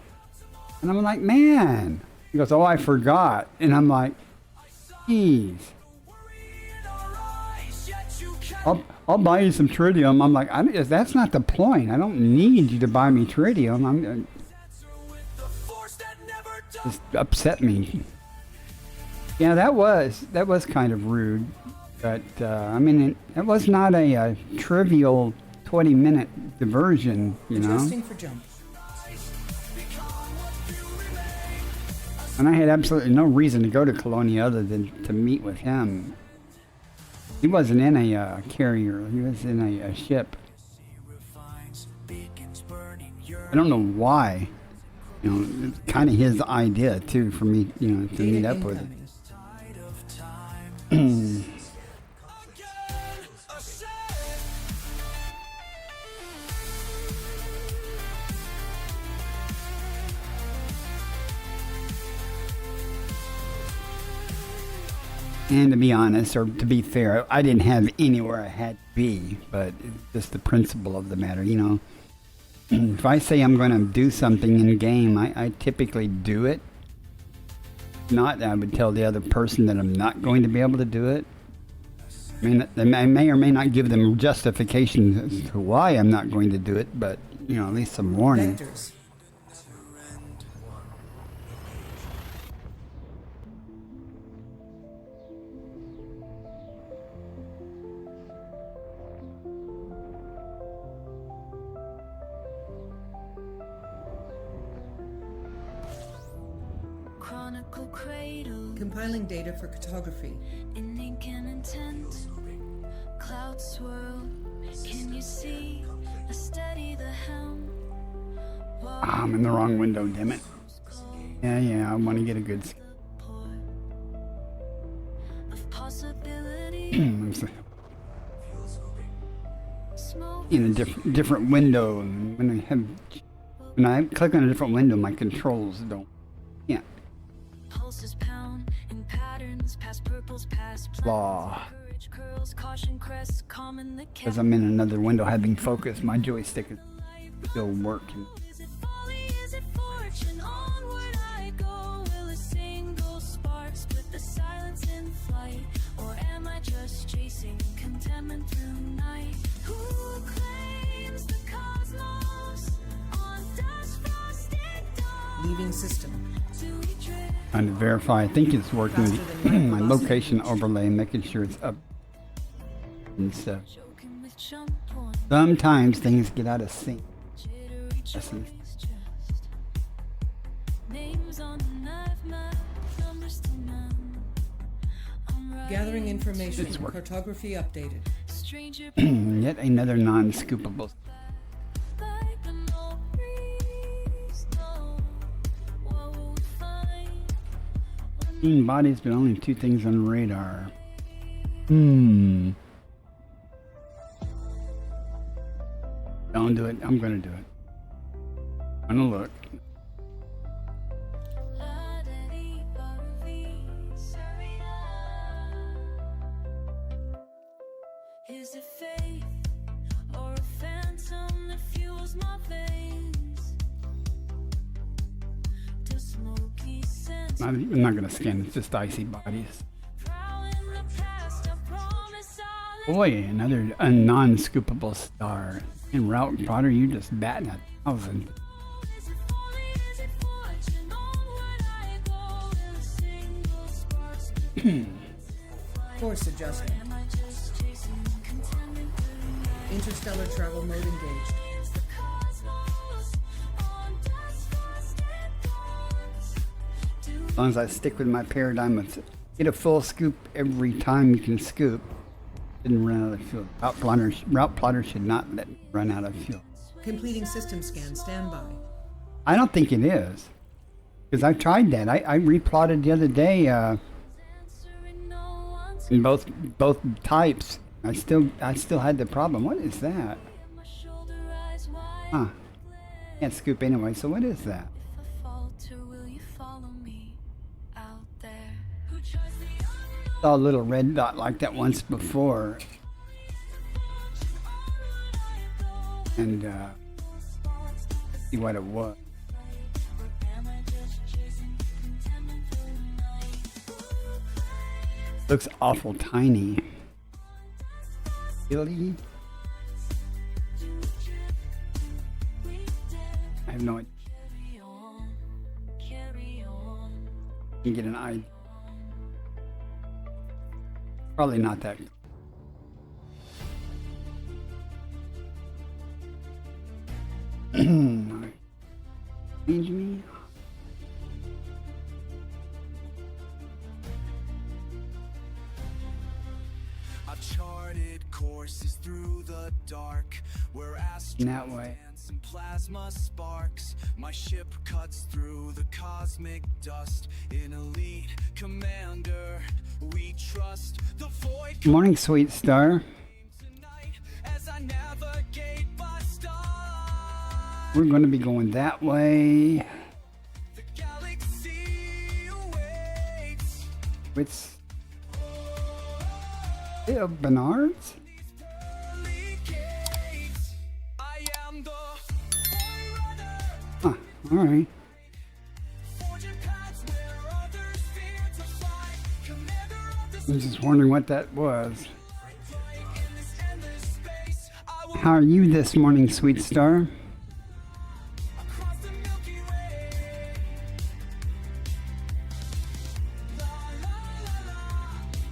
And I'm like, man. He goes, oh, I forgot. And I'm like, geez. I'll buy you some tritium. I'm like, that's not the point. I don't need you to buy me tritium. Just upset me. Yeah, that was kind of rude. But I mean, it was not a trivial 20-minute diversion, you know. Adjusting for jump. And I had absolutely no reason to go to Colonia other than to meet with him. He wasn't in a carrier. He was in a ship. I don't know why. You know, it's kind of his idea too for me, you know, to meet up with him. And to be honest, or to be fair, I didn't have anywhere I had to be, but it's just the principle of the matter, you know. If I say I'm going to do something in game, I typically do it. If not, I would tell the other person that I'm not going to be able to do it. I mean, I may or may not give them justification as to why I'm not going to do it, but, you know, at least some warning. Vectors. Chronicle cradle Compiling data for cartography. in ink and intent. Cloud swirl. Can you see? I steady the helm. Ah, I'm in the wrong window, damn it. Yeah, I want to get a good... Of possibility. I'm sorry. Smoke In a different window. And when I click on a different window, my controls don't... Yeah. pulses pound in patterns. Past purples, past Law. courage curls, caution crests, calm in the Because I'm in another window having focus, my joystick is still working. Is it folly? Is it fortune? Onward I go. Will a single spark split the silence in flight? Or am I just chasing contentment through night? Who claims the cosmos on dust frosted dawn? Leaving system. Do we drift? Trying to verify, I think it's working. My location overlay, making sure it's up and stuff. Joking with jump on Sometimes things get out of sync. jittery That's choice just names on the knife map, numbers to none. I'm Gathering writing information. It's working. Cartography updated. stranger Yet another non-scoopable. like an old breeze. No, what will we find? Seen bodies, but only 2 things on radar. Don't do it. I'm gonna do it. I'm gonna look. La da dee ba da vee, Sarita. Is it faith or a phantom that fuels my veins? Does smoky sense I'm not gonna scan. It's just icy bodies. prowl in the past? I promise I'll Boy, another a non-scoopable star. And Route Potter, you just batting 1,000. Is it folly? Is it fortune? Onward I go. Will a single spark split Course adjustment. Am I just chasing contentment through night? Interstellar travel mode engaged. Is the cosmos on dust frosted thorns? Do As long as I stick with my paradigm of get a full scoop every time you can scoop. Didn't run out of fuel. Route plotter should not let me run out of fuel. Completing system scan. Stand by. I don't think it is. Because I tried that. I replotted the other day answering no one's in both types. I still had the problem. What is that? my shoulder eyes wide. Huh. Can't scoop anyway, so what is that? If I falter, will you follow me out there? Who tries the unknown? Saw a little red dot like that once before. And see what it was. Am I just chasing contentment through night? Looks awful tiny. Really? I have no idea. Carry on, carry on. You can get an idea. Probably not that. Change me. I charted courses through the dark, where That way. astronauts and plasma sparks. My ship cuts through the cosmic dust. In elite commander, we trust the void Morning, sweet star. tonight as I navigate by star. We're going to be going that way. The galaxy awaits. It's Bernard's. Early gates. I am the forerunner. Huh. All right. Forging paths where others fear to fly. Commander of the I was just wondering what that was. in this endless space. I will How are you this morning, sweet star? cross the Milky Way. La la la la.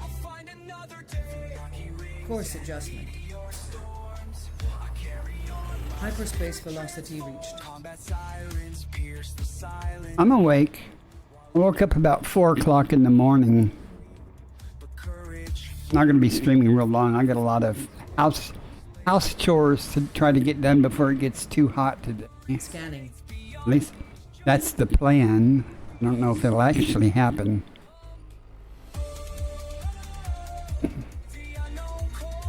I'll find another day. Course adjustment. Hyperspace velocity reached. Combat sirens pierce the silence. I'm awake. I woke up about 4 o'clock in the morning. But courage. Not going to be streaming real long. I got a lot of house chores to try to get done before it gets too hot today. Scanning. At least that's the plan. I don't know if it'll actually happen.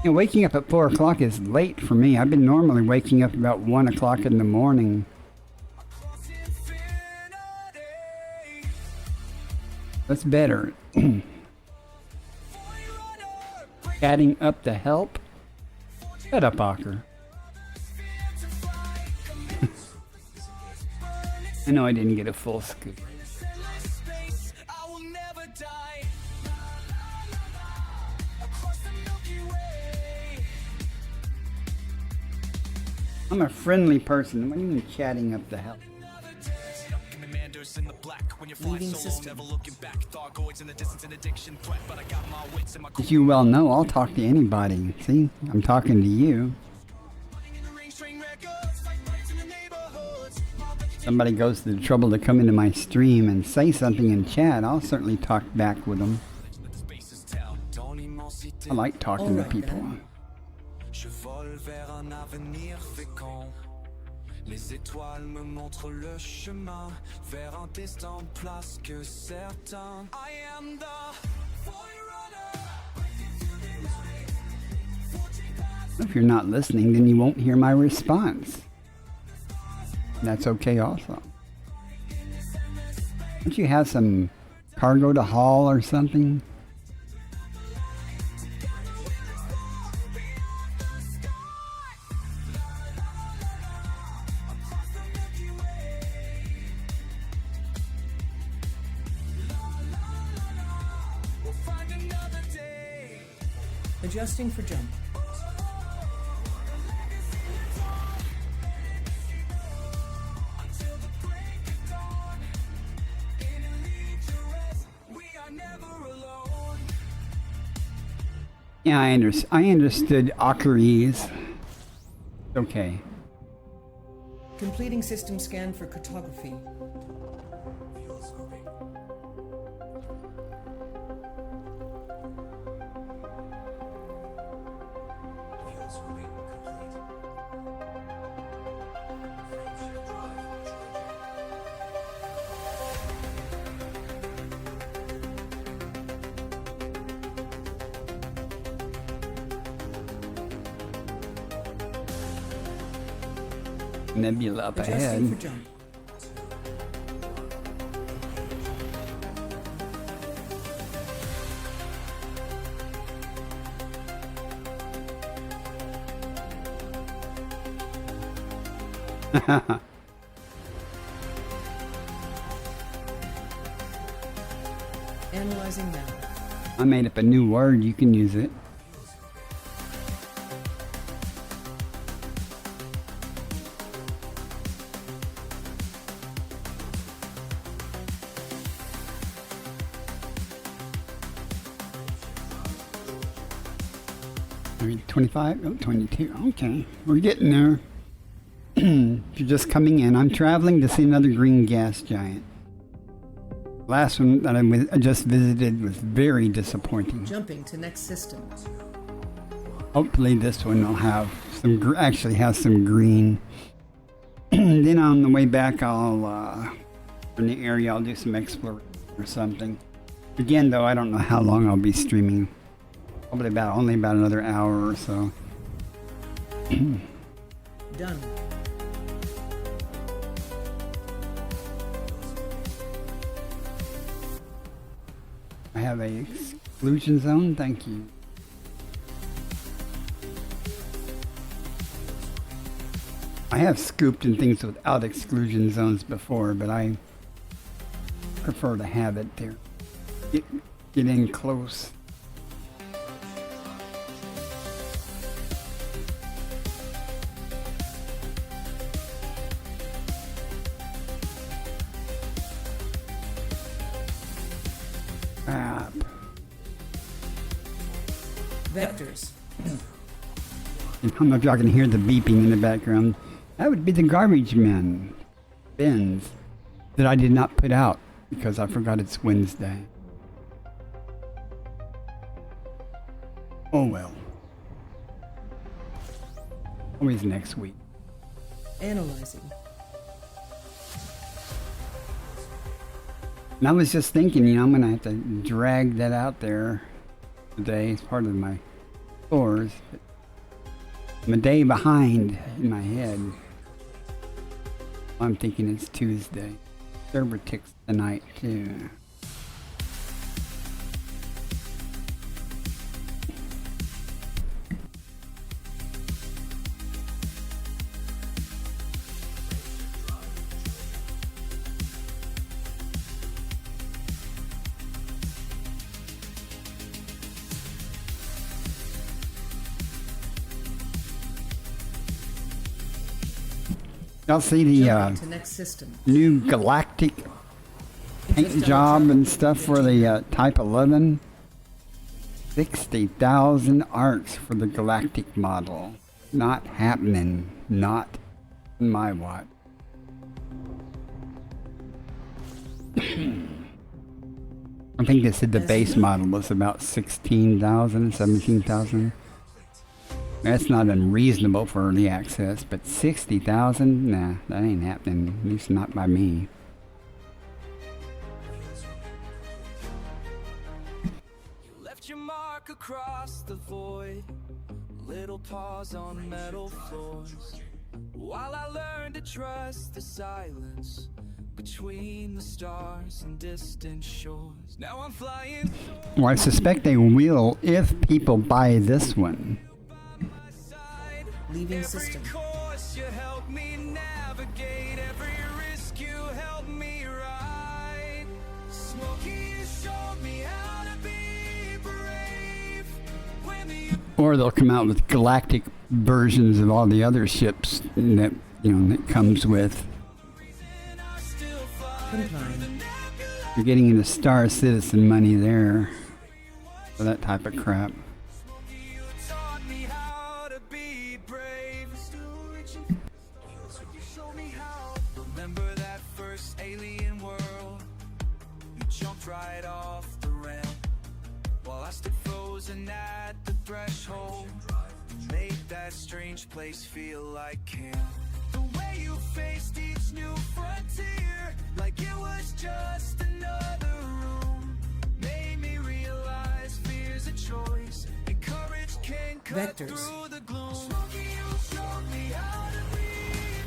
You know, waking up at 4 o'clock is late for me. I've been normally waking up about 1 o'clock in the morning. Cross infinity. That's better. Forerunner. Adding up the help? Shut up, Ocker. To fly. I know I didn't get a full scoop. Endless space. I will never die. La la la la. Across the Milky Way. I'm a friendly person. What do you mean chatting up the help? Commanders in the black when you fly Leaving solo, system. never looking back. Thargoids in the distance, an addiction threat, but I got my wits and my As you well know, I'll talk to anybody. See? I'm talking to you. in the ring, string records, fight fights in the neighborhoods. Somebody goes to the trouble to come into my stream and say something in chat, I'll certainly talk back with them. Let the spaces tell. Dans l'immensité, I like talking to Alright, people. then. je vole vers un avenir fécond. Les étoiles me montrent le chemin vers un destin place que certain. I am the forerunner. If you're not listening, then you won't hear my response. That's okay also. Don't you have some cargo to haul or something? We'll find another day. Adjusting for jump. Until the break of dawn. In elite duress, we are never alone. Yeah, I understood Ocarese. Okay. Completing system scan for cartography. Nebula up Adjusting ahead. for jump. Analyzing now. I made up a new word, you can use it. Maybe 25? Oh, 22. Okay, we're getting there. If you're just coming in, I'm traveling to see another green gas giant. Last one that I just visited was very disappointing. Jumping to next system. Hopefully this one will have some, actually has some green. Then on the way back, I'll, in the area, I'll do some exploration or something. Again, though, I don't know how long I'll be streaming. Probably only about another hour or so. Done. I have a exclusion zone, thank you. I have scooped in things without exclusion zones before, but I prefer to have it there. Get in close. Vectors. I don't know if y'all can hear the beeping in the background. That would be the garbage men bins that I did not put out because I forgot it's Wednesday. Oh well. Always next week. Analyzing. And I was just thinking, I'm going to have to drag that out there today as part of my chores. But I'm a day behind in my head. I'm thinking it's Tuesday. Server ticks tonight too. Y'all see the Jumping to next system. new galactic paint job and stuff for the Type 11? 60,000 arcs for the galactic model. Not happening. Not in my watch. I think they said the base model was about 16,000, 17,000. That's not unreasonable for early access, but 60,000? Nah, that ain't happening. At least not by me. Left your mark across the void, little paws on metal floors. While I learned to trust the silence between the stars and distant shores. Now I'm flying. Well, I suspect they will if people buy this one. Leaving system. Course you help me navigate, every risk you help me ride. Smokey, you showed me how to be brave. When the Or they'll come out with galactic versions of all the other ships that that comes with. Complying. You're getting into Star Citizen money there for that type of crap. you taught me how to be brave. Still reaching, you show me how. Remember that first alien world? You jumped right off the ramp while I stood frozen at the threshold. Made that strange place feel like camp. The way you faced each new frontier, like it was just another room, made me realize fear's a choice and courage can cut Vectors. through the gloom. Smokey, you showed me how to be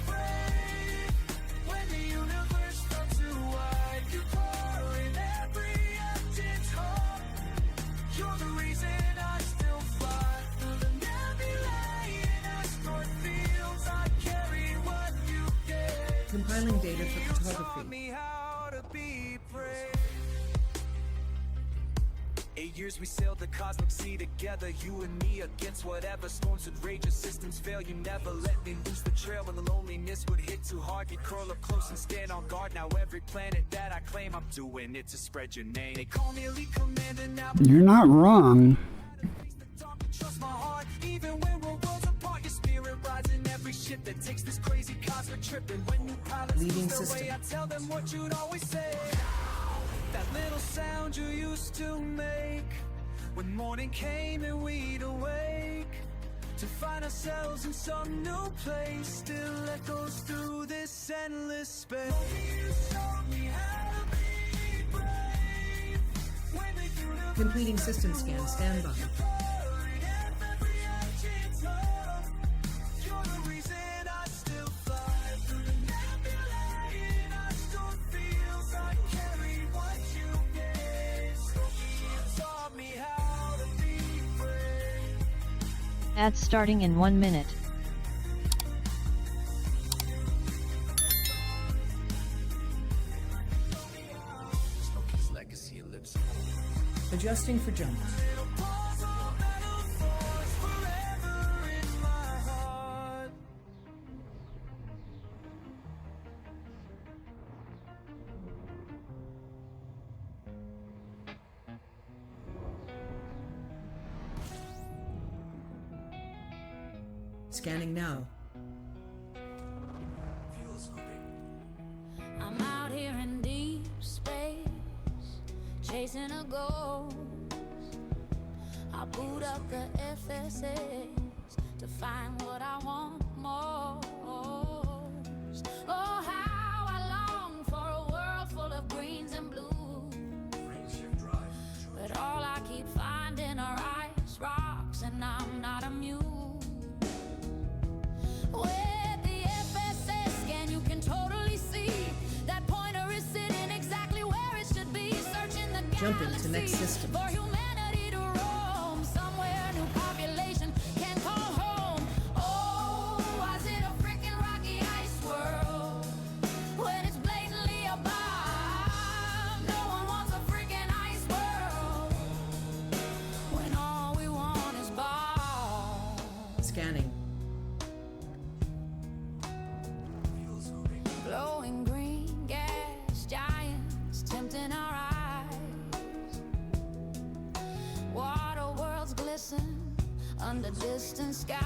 brave. When the universe felt too wide, you pour in every empty heart. You're the reason I still fly through the nebulae and asteroid fields. I carry what you gave. Compiling data for Taught photography. me how to be brave. 8 years we sailed the cosmic sea together, you and me against whatever storms would rage and systems fail. You never let me lose the trail when the loneliness would hit too hard. You'd curl up close and stand on guard. Now every planet that I claim, I'm doing it to spread your name. They call me elite commander now. You're not wrong. Trust my heart, tripping when new pilots Leading lose their way. system. I tell them what you'd always say. That little sound you used to make when morning came and we'd awake to find ourselves in some new place, still echoes through this endless space. You showed me how to be brave. When they threw the Completing system scan. Stand by. you're the reason I still fly through the nebula, and I still feels I carry what you gave. So you taught me how to be brave. Ads starting in 1 minute. Smokey's legacy lives on. Adjusting for jumps. Pause all metaphors forever in my heart. Scanning now. I'm out here in deep space, chasing a ghost. I boot up the FSS to find what I want most. Oh, how I long for a world full of greens and blues. But all I keep finding are ice rocks, and I'm not immune. With the FSS scan, you can totally see that pointer is sitting exactly where it should be, searching the Jump into next galaxy system. for humanity to roam somewhere new population can call home. Oh, was it a freaking rocky ice world when it's blatantly a bomb? No one wants a freaking ice world when all we want is bombs. Scanning. Glowing green gas giants tempting our eyes. Water worlds glisten under distant skies.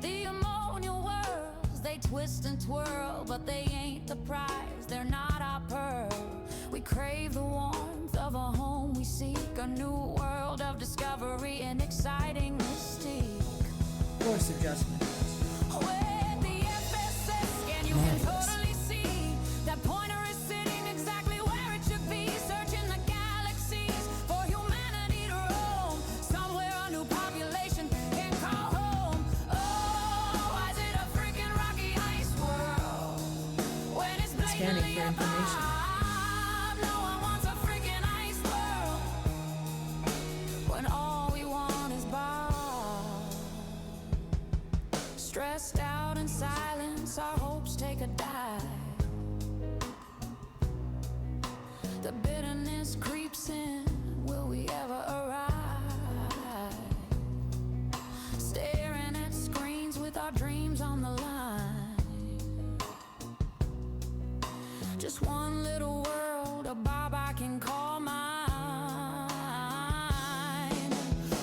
The ammonia worlds, they twist and twirl, but they ain't the prize. They're not our pearl. We crave the warmth of a home we seek, a new world of discovery and exciting mystique. Course adjustment. With the FSS scan, you can totally see that pointer is sitting exactly where it should be, searching the galaxies for humanity to roam somewhere a new population can call home. Oh, is it a freaking rocky ice world when it's Scanning blatantly for a information. bomb? No one wants a freaking ice world when all we want is bomb. Stressed out in silence, our hopes take a dive. The bitterness creeps in, will we ever arrive? Staring at screens with our dreams on the line. Just one little world, a bob I can call mine.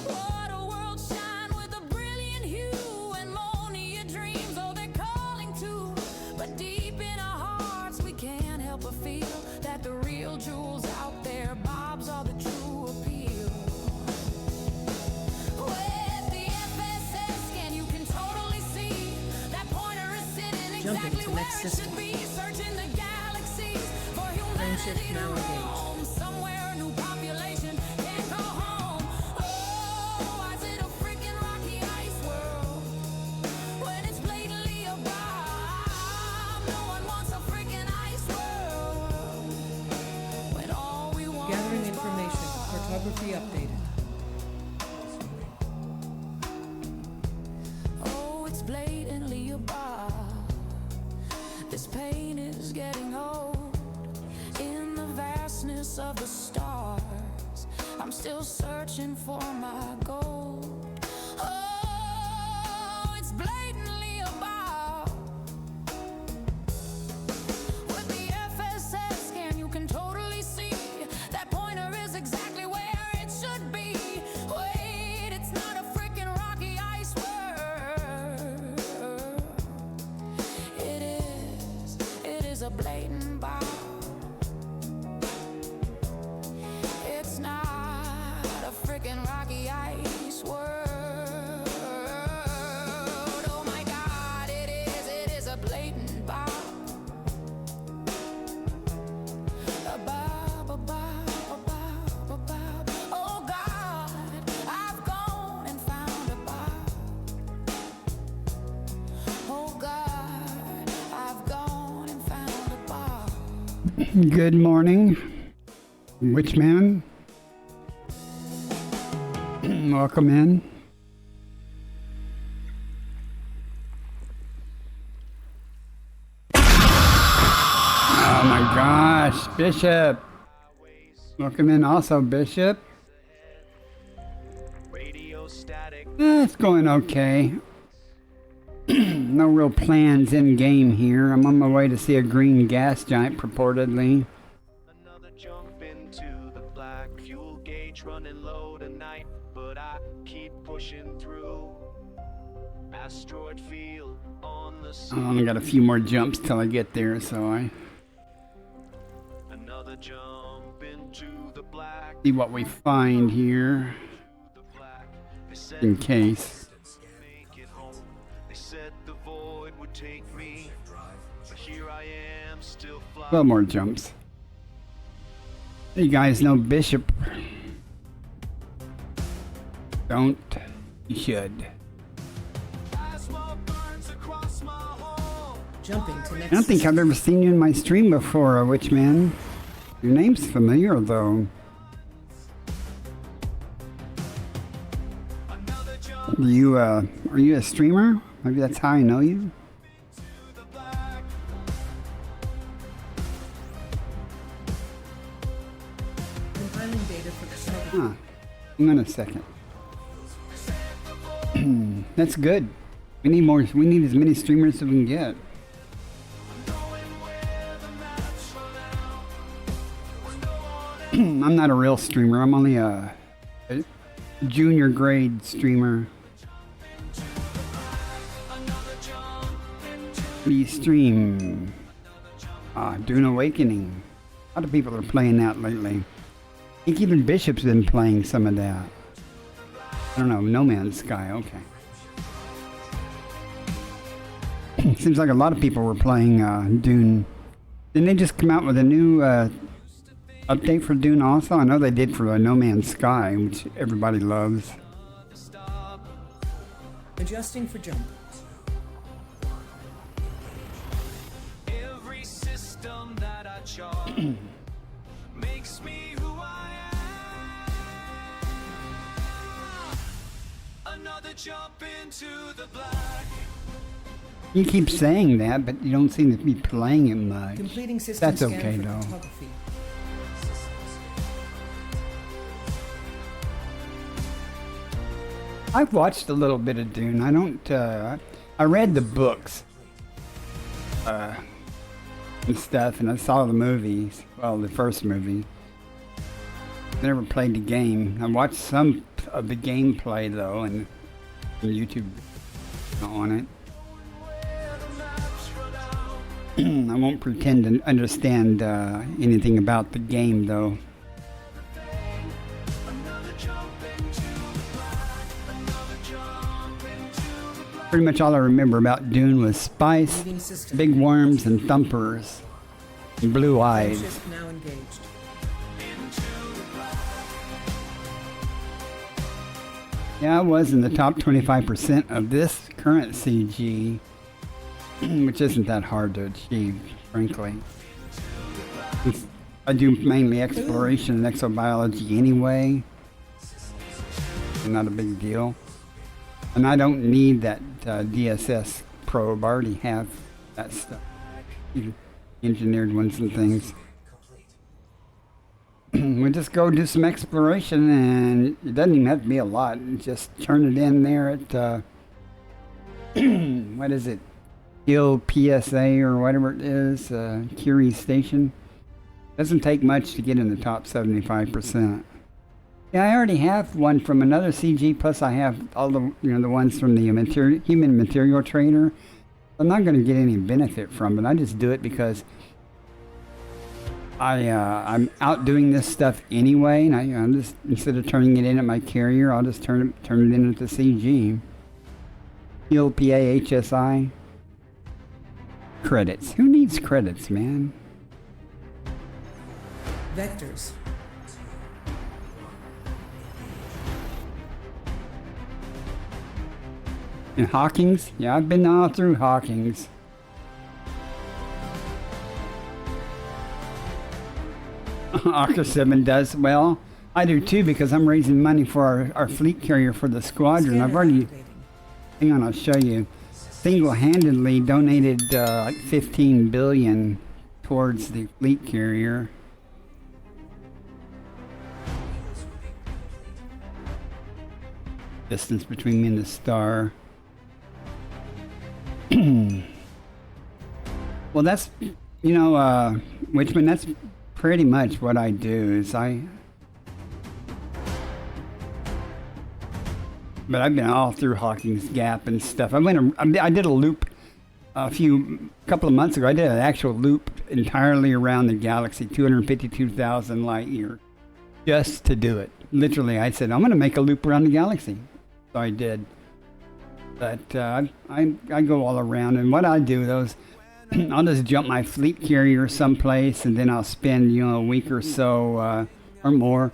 Water worlds shine with a brilliant hue, and ammonia dreams, oh, they're calling too. But deep in our hearts, we can't help but feel that the real jewels out there, bobs are the true appeal. With the FSS scan, you can totally see that pointer is sitting Jumping exactly to where next it system. should be, searching the galaxies for Frameshift humanity to now engaged. roam somewhere a new population can go home. Oh, is it a freaking rocky ice world when it's blatantly a bomb? No one wants a freaking ice world when all we want Gathering is information. bomb. Cartography updated. Oh, it's blatantly a bar. This pain is getting old. In the vastness of the stars, I'm still searching for my gold. Oh, it's blatantly a bar. With the FSS scan, you can totally see that pointer is exactly where it should be. Wait, it's not a freaking rocky ice world blatant bar. It's not a freaking rocky ice world. Oh my God, it is a blatant bar. A bar, a bar, a bar, a bar. Oh God, I've gone and found a bar. Oh God, I've gone and found a bar. Good morning, Witchman. Welcome in. Oh my gosh, Bishop. Welcome in also, Bishop. Radio static. It's going okay. No real plans in game here. I'm on my way to see a green gas giant, purportedly. Another jump into the black. Fuel gauge running low tonight, but I keep pushing through. Asteroid field on the sea. I only got a few more jumps till I get there, so I Another jump into the black. see what we find here The black. They said in case. make it home. They said the void would take me, but here I am still flying. 12 more jumps. You guys know Bishop. Don't. You should. Smoke burns across my home. Jumping to next. I don't think I've ever seen you in my stream before, Witchman. Your name's familiar, though. Another jump Are you a streamer? Maybe that's how I know you. to the black. Compiling data for the second. Huh. Hang on a second. That's good. We need more. We need as many streamers as we can get. I'm not a real streamer. I'm only a junior grade streamer. What do you stream? Dune Awakening. A lot of people are playing that lately. I think even Bishop's been playing some of that. I don't know, No Man's Sky, okay. Seems like a lot of people were playing Dune. Didn't they just come out with a new update for Dune also? I know they did for No Man's Sky, which everybody loves. Adjusting for jump. Every system that I chart makes me who I am. Another jump into the black. You keep saying that, but you don't seem to be playing it much. Completing system That's scan okay, for though. photography. I've watched a little bit of Dune. I don't, I read the books, and stuff, and I saw the movies. Well, the first movie. Never played the game. I watched some of the gameplay, though, and YouTube on it. I won't pretend to understand anything about the game, though. Pretty much all I remember about Dune was spice, Leaving system. big worms, and thumpers, and blue eyes. Frameshift now engaged. Yeah, I was in the top 25% of this current CG, which isn't that hard to achieve, frankly. I do mainly exploration and exobiology anyway. Not a big deal. And I don't need that DSS probe. I already have that stuff. Engineered ones and things. We just go do some exploration, and it doesn't even have to be a lot. Just turn it in there at, what is it? Hill PSA or whatever it is, Curie Station. Doesn't take much to get in the top 75%. Yeah, I already have one from another CG, plus I have all the, the ones from the human material trader. I'm not going to get any benefit from it. I just do it because I'm out doing this stuff anyway, and I'm just, instead of turning it in at my carrier, I'll just turn it in at the CG. PLPA HSI. Credits. Who needs credits, man? Vectors. And Hawkins? Yeah, I've been all through Hawkins. Arca 7 does well. I do too, because I'm raising money for our fleet carrier for the squadron. I've already, hang on, I'll show you. Single-handedly donated like 15 billion towards the fleet carrier. Distance between me and the star. Well, that's, you know, Witchman, that's pretty much what I do is but I've been all through Hawkins Gap and stuff. I did a loop couple of months ago. I did an actual loop entirely around the galaxy, 252,000 light years, just to do it. Literally, I said, I'm going to make a loop around the galaxy. So I did. But I go all around, and what I do, I'll just jump my fleet carrier someplace, and then I'll spend, you know, a week or so or more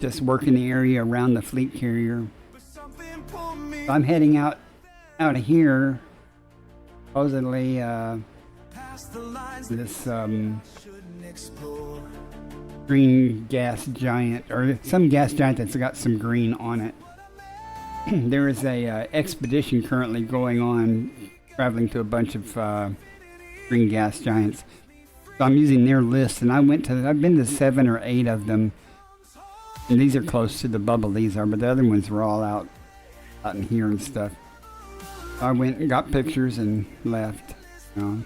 just working the area around the fleet carrier. So I'm heading out of here, supposedly this green gas giant, or some gas giant that's got some green on it. There is a expedition currently going on, traveling to a bunch of green gas giants. So I'm using their list, and I've been to 7 or 8 of them, and these are close to the bubble. These are, but the other ones were all out in here and stuff. I went and got pictures and left. You know.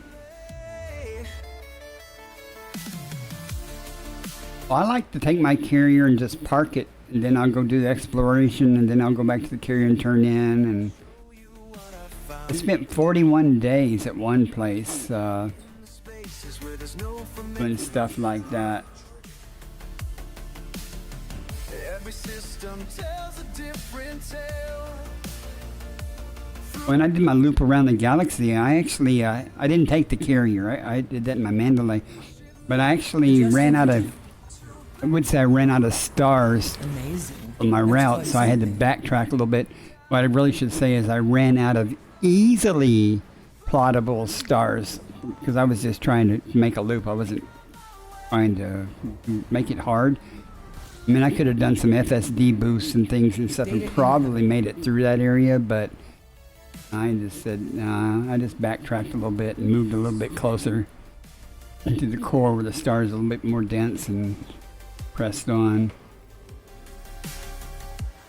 Well, I like to take my carrier and just park it, and then I'll go do the exploration, and then I'll go back to the carrier and turn in. And I spent 41 days at one place doing stuff like that. When I did my loop around the galaxy, I actually I didn't take the carrier. I did that in my Mandalay, but I actually ran out of. I would say I ran out of stars on my route, so I had to backtrack a little bit. What I really should say is I ran out of easily plottable stars, because I was just trying to make a loop. I wasn't trying to make it hard. I mean, I could have done some FSD boosts and things and stuff and probably made it through that area, but I just said, nah, I just backtracked a little bit and moved a little bit closer to the core where the stars are a little bit more dense and pressed on.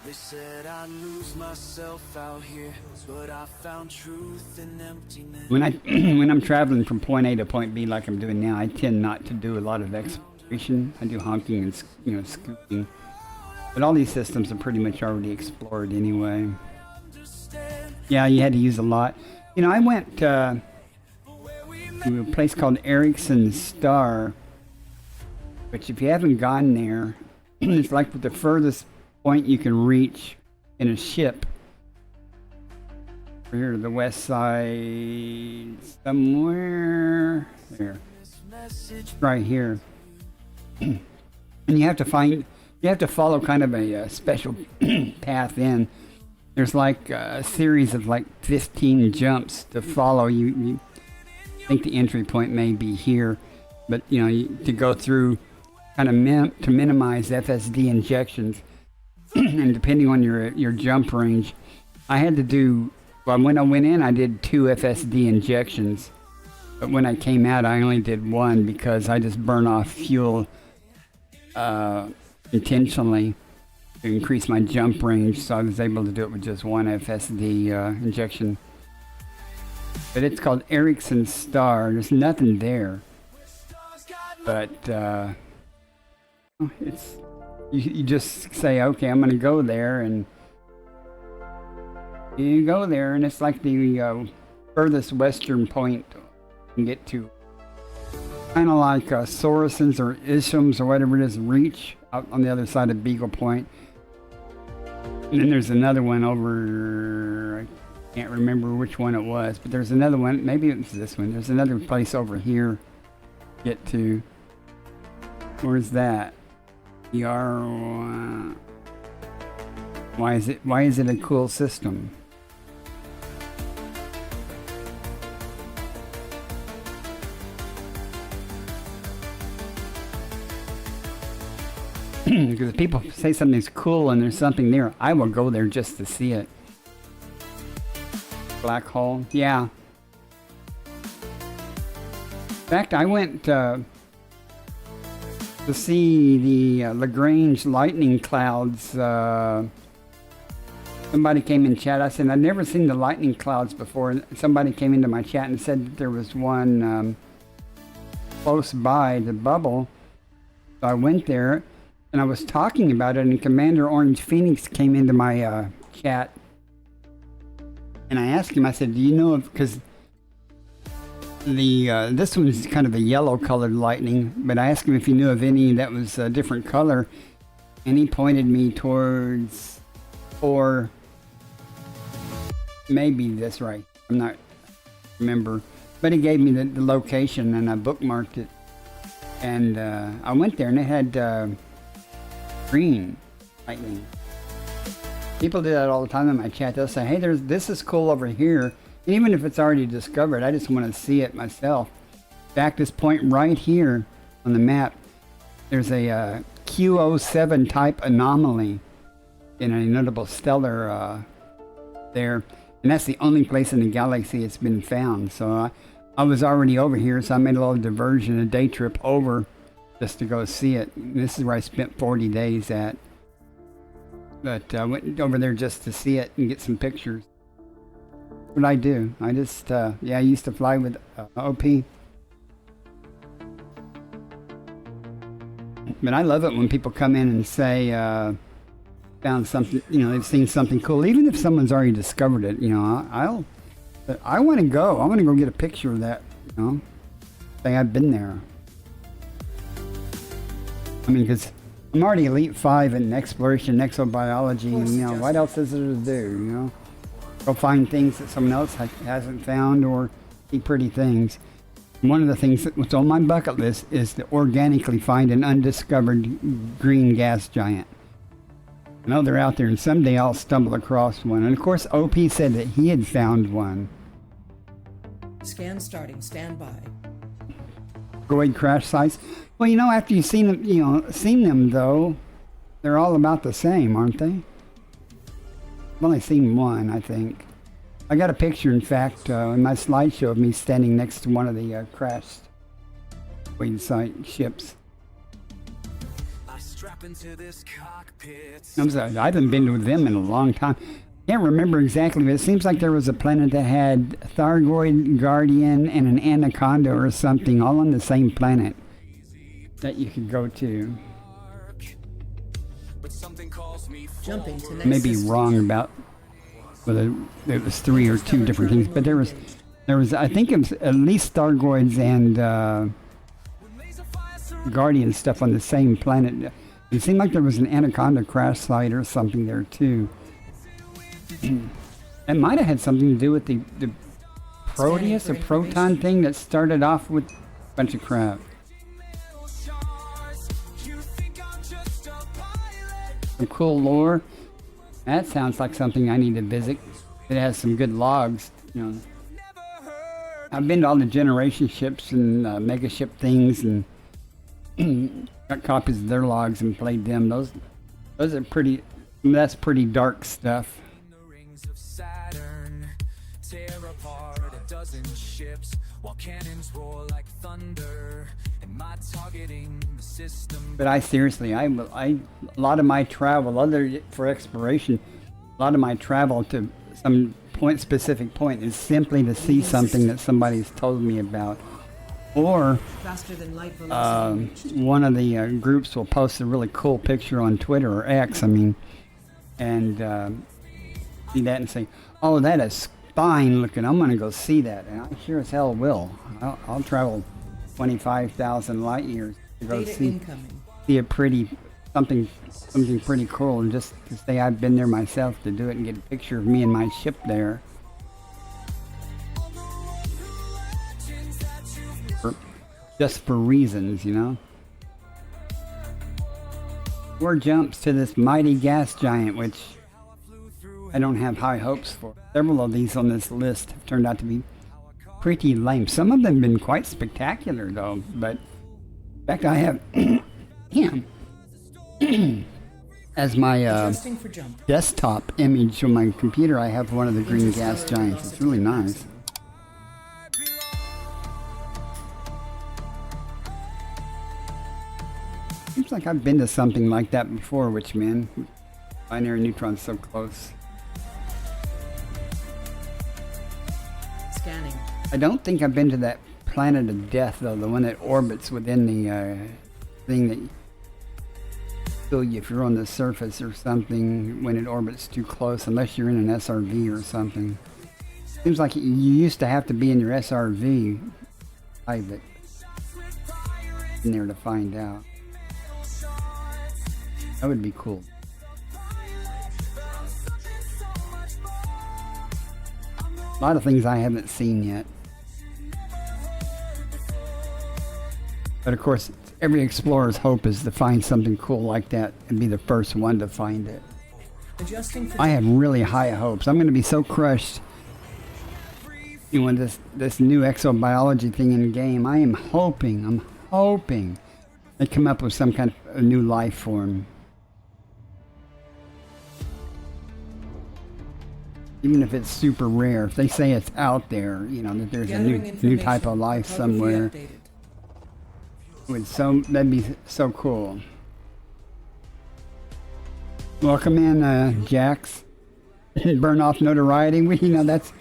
They said I'd lose myself out here, but I found truth in emptiness. When I'm traveling from point A to point B like I'm doing now, I tend not to do a lot of exploration. I do honking and, you know, scooting. But all these systems are pretty much already explored anyway. Yeah, you had to use a lot. You know, I went to a place called Erickson Star, which if you haven't gone there, it's like the furthest point you can reach in a ship. We're here to the west side, somewhere there, right here. And you have to follow kind of a special path in. There's like a series of like 15 jumps to follow. You think the entry point may be here, but you know, to go through kind of to minimize FSD injections. And depending on your jump range, I had to do, well, when I went in, I did 2 FSD injections. But when I came out, I only did 1 because I just burn off fuel intentionally to increase my jump range. So I was able to do it with just 1 FSD injection. But it's called Erickson Star. There's nothing there. But it's... You just say, okay, I'm going to go there, and you go there, and it's like the furthest western point you can get to. Kind of like Sorensen's or Isham's or whatever it is, Reach, out on the other side of Beagle Point. And then there's another one over, I can't remember which one it was, but there's another one, maybe it was this one. There's another place over here get to. Where's that? Why is it a cool system? Because if people say something's cool and there's something there, I will go there just to see it. Black hole, yeah. In fact, I went to see the Lagrange lightning clouds. Somebody came in chat. I said, I've never seen the lightning clouds before. Somebody came into my chat and said that there was one close by the bubble. So I went there. And I was talking about it, and Commander Orange Phoenix came into my chat. And I asked him, I said, do you know if, because this one's kind of a yellow colored lightning, but I asked him if he knew of any that was a different color. And he pointed me towards, or maybe this right. I'm not remember. But he gave me the location, and I bookmarked it. And I went there, and it had green lightning. People do that all the time in my chat. They'll say, hey, this is cool over here. And even if it's already discovered, I just want to see it myself. In fact, this point right here on the map, there's a Q07 type anomaly in a notable stellar there. And that's the only place in the galaxy it's been found. So I was already over here, so I made a little diversion, a day trip over just to go see it. This is where I spent 40 days at. But I went over there just to see it and get some pictures. What I do, I just, I used to fly with OP. But I love it when people come in and say, found something, they've seen something cool. Even if someone's already discovered it, I want to go. I want to go get a picture of that, say I've been there. I mean, because I'm already Elite 5 in exploration, exobiology, and what else is there to do, Go find things that someone else hasn't found, or see pretty things. And one of the things that's on my bucket list is to organically find an undiscovered green gas giant. I know they're out there, and someday I'll stumble across one. And of course, OP said that he had found one. Scan starting. Stand by. Droid crash sites. Well, after you've seen them, though, they're all about the same, aren't they? I've only seen one, I think. I got a picture, in fact, in my slideshow of me standing next to one of the crashed droid site ships. I'm sorry, I haven't been with them in a long time. Can't remember exactly, but it seems like there was a planet that had Thargoid, Guardian, and an Anaconda or something, all on the same planet that you could go to. Jumping to next Maybe system. wrong about whether it was 3 or 2 different things, but there was I think it was at least Thargoids and Guardian stuff on the same planet. It seemed like there was an Anaconda crash site or something there too. It might have had something to do with the Proteus or Proton thing that started off with a bunch of crap. Some cool lore. That sounds like something I need to visit. It has some good logs, I've been to all the generation ships and mega ship things and got copies of their logs and played them. Those are pretty. That's pretty dark stuff. Tear apart a dozen ships while cannons roar like thunder, and my targeting the system. But I seriously, a lot of my travel, other for exploration, a lot of my travel to some specific point is simply to see something that somebody's told me about, or Faster than light velocity. one of the groups will post a really cool picture on Twitter or X, and see that and say, oh, that is fine looking, I'm gonna go see that, and I sure as hell will. I'll travel 25,000 light years to go Data see incoming. a pretty something pretty cool, and just to say I've been there myself to do it and get a picture of me and my ship there. Just for reasons, you know. 4 jumps to this mighty gas giant, which I don't have high hopes for. Several of these on this list have turned out to be pretty lame. Some of them have been quite spectacular, though. But in fact, I have as my Adjusting for jump. desktop image on my computer, I have one of the green gas giants. It's really nice. Seems like I've been to something like that before, which, man, binary neutron's so close. Scanning. I don't think I've been to that planet of death, though, the one that orbits within the thing that kill you if you're on the surface or something when it orbits too close, unless you're in an SRV or something. Seems like you used to have to be in your SRV private in there to find out. That would be cool. A lot of things I haven't seen yet. But of course, every explorer's hope is to find something cool like that and be the first one to find it. Adjusting for I jump. have really high hopes. I'm going to be so crushed when this new exobiology thing in the game. I'm hoping they come up with some kind of a new life form. Even if it's super rare, if they say it's out there, you know, that there's a Gathering new type of information. life Photography somewhere. updated. That'd be so cool. Welcome in, Jax. Burn off notoriety. You know, that's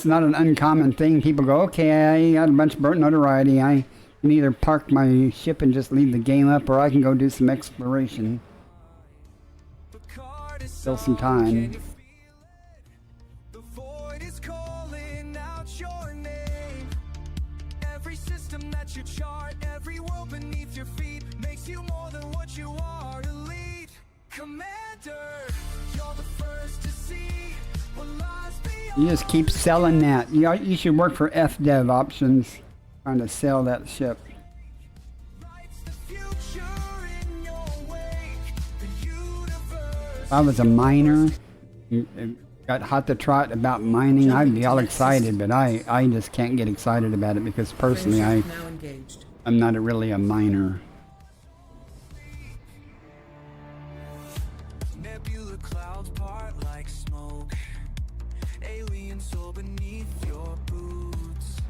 not an uncommon thing. People go, okay, I got a bunch of burnt notoriety. I can either park my ship and just leave the game up, or I can go do some exploration. Still some time. The void is calling out your name. Every system that you chart, every world beneath your feet makes you more than what you are. Elite commander, you're the first to see what lies beyond. You just keep selling that. You should work for FDev Options, trying to sell that ship. Lights the future in your wake. The universe. If I was a miner, got hot to trot about mining, I'd be all excited, but I just can't get excited about it because personally Frameshift now engaged. I'm not really a miner. Nebula clouds part like smoke. Alien soul beneath your boots.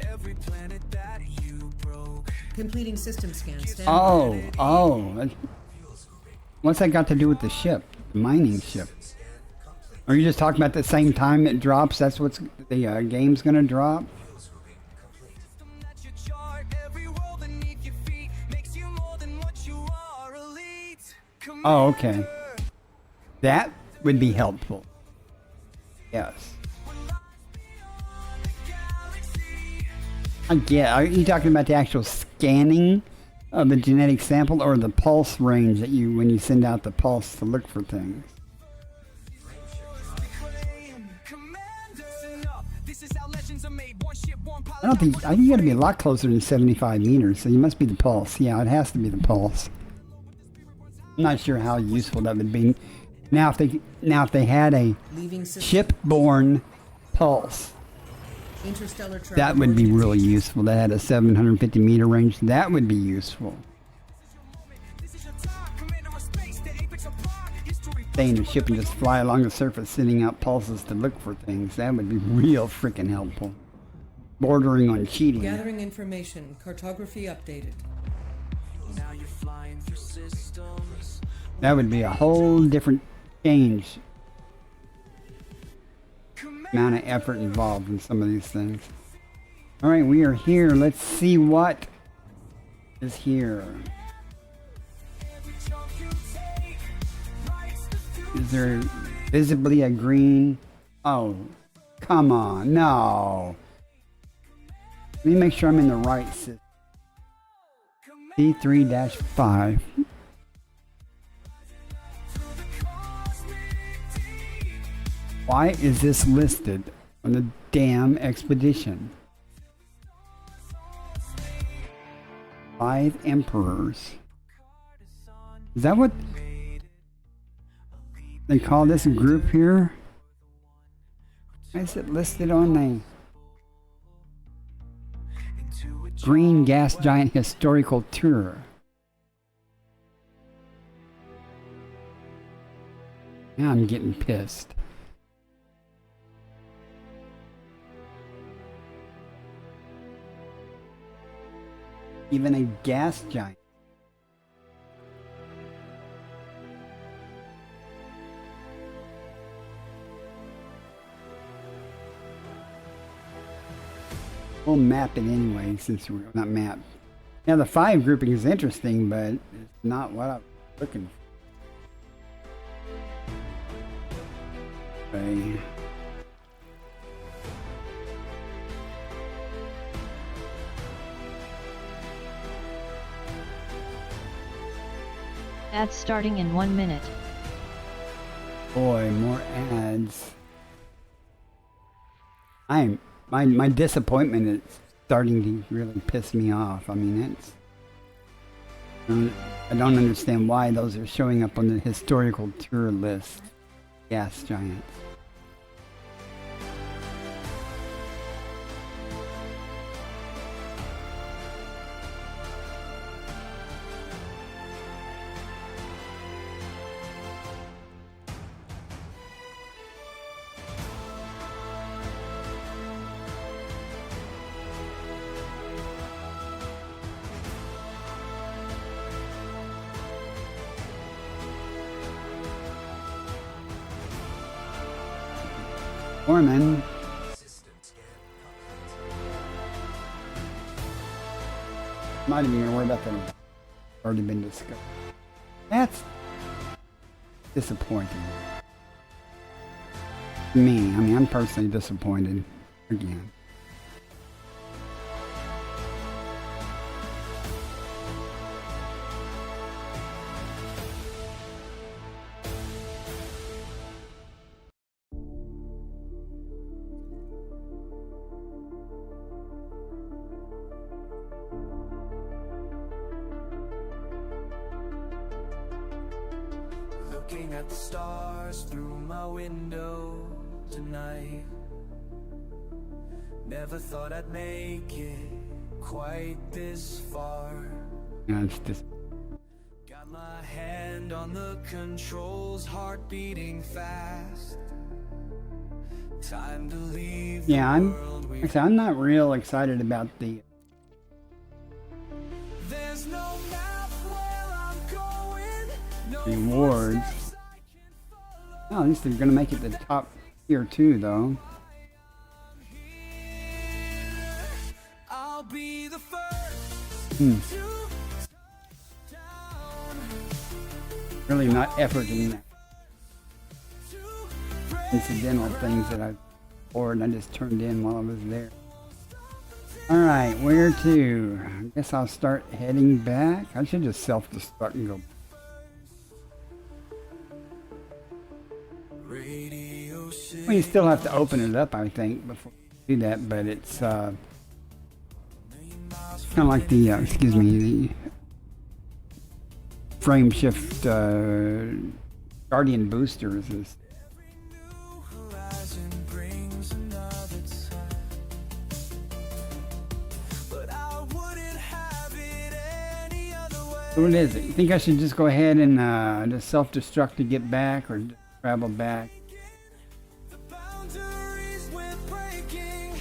Every planet that you broke. Completing system scan. Stand Oh. What's that got to do with the ship? The mining ship? Are you just talking about the same time it drops? That's what's the game's gonna drop? That you chart, every world beneath your feet makes you more than what you are. Elite. Oh, okay. That would be helpful. Yes. Are you talking about the actual scanning of the genetic sample, or the pulse range that when you send out the pulse to look for things? I think you got to be a lot closer than 75 meters, so you must be the pulse. Yeah, it has to be the pulse. I'm not sure how useful that would be. Now, if they had a Leaving system. ship-borne pulse, Interstellar travel. that would be coordinates. really useful. That had a 750 meter range. That would be useful. Stay in a ship and just fly along the surface, sending out pulses to look for things. That would be real freaking helpful. Bordering on cheating. Gathering information. Cartography updated. Now you're flying through systems. That would be a whole different change. Amount of effort involved in some of these things. Alright, we are here. Let's see what is here. Is there visibly a green? Oh, come on. No. Let me make sure I'm in the right system. C3-5. Why is this listed on the damn expedition? 5 emperors. Is that what they call this group here? Why is it listed on the Green Gas Giant Historical Tour? Now I'm getting pissed. Even a gas giant. We'll map it anyway, since we're not map. Now the 5 grouping is interesting, but it's not what I'm looking for. Okay. Ads starting in 1 minute. Boy, more ads. My disappointment is starting to really piss me off. I mean, I don't understand why those are showing up on the historical tour list. Gas giants. Foreman. Not even gonna worry about that. Already been discussed. That's disappointing. Me, I mean, I'm personally disappointed again. Looking at the stars through my window tonight. Never thought I'd make it quite this far. Yeah, it's just. Got my hand on the controls, heart beating fast. Time to leave. Yeah, the world we I'm not real excited about the. There's no map where I'm going, no Rewards. footsteps I can follow. Oh, at least they're gonna make it the top tier 2, though. I'll be the first Hmm. to down, Really not efforting that to incidental things that I poured and I just turned in while I was there. Alright, where to? I guess I'll start heading back. I should just self-destruct and go. radio Well, you still have to open it up, I think, before you do that, but it's kind of like the, excuse me, the frame shift Guardian boosters is. horizon brings another time. But I wouldn't have it any other way. So what is it? You think I should just go ahead and just self-destruct to get back, or just travel back? The boundaries we're breaking,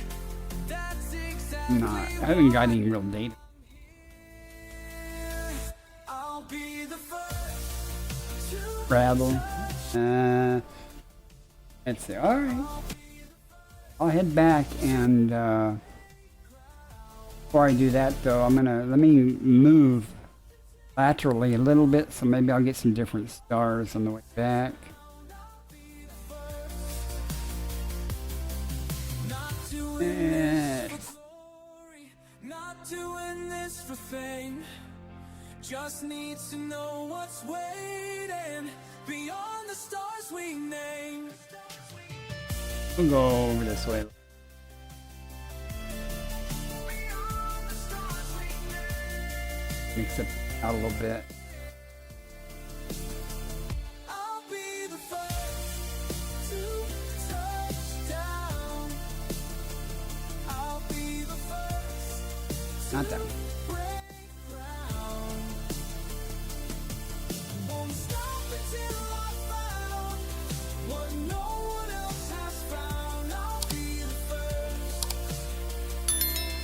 that's exactly Not. I haven't got any real data. I'll be the first to Travel. Let's see. All right. I'll head back, and before I do that, though, let me move laterally a little bit, so maybe I'll get some different stars on the way back. fame. Just need to know what's waiting beyond the stars we name. We'll go over this way. Beyond the stars we name. Mix it out a little bit. I'll be the first to touch down. I'll be the first Not that one. break ground. Won't stop until I found what no one else has found. I'll be the first.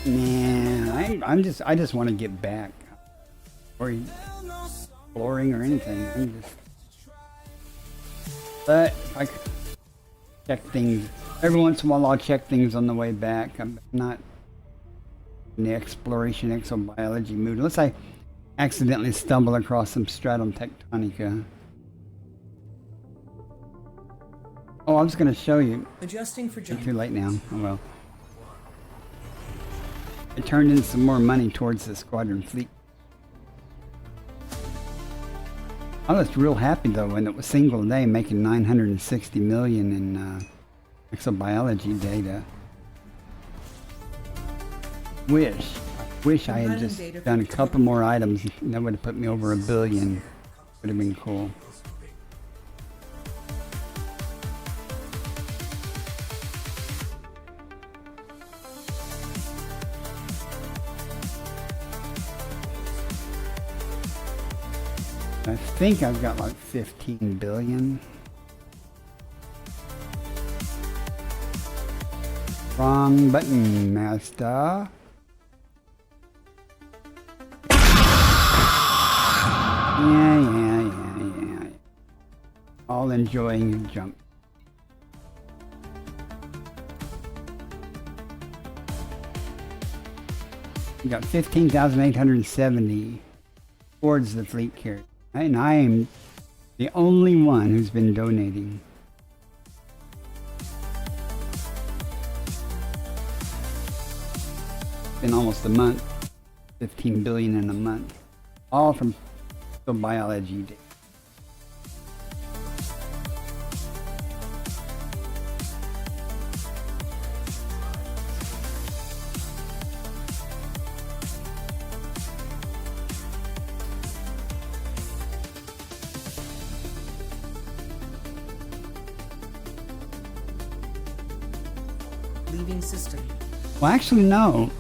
Man, I just want to get back. Or exploring or anything. But if I could check things every once in a while, I'll check things on the way back. I'm not in the exploration exobiology mood unless I accidentally stumble across some stratum tectonica. Oh, I was going to show you. Adjusting for jump. Too late now. Oh well. I turned in some more money towards the squadron fleet. I was real happy though when it was single day making 960 million in exobiology data. Wish I had just done a couple more items. That would have put me over $1 billion. Would have been cool. I think I've got like 15 billion. Wrong button, master. Yeah. All enjoying the jump. We got 15,870 towards the fleet carrier. And I am the only one who's been donating. Been almost a month. 15 billion in a month. All from the biology day. Leaving system. Well, actually, no.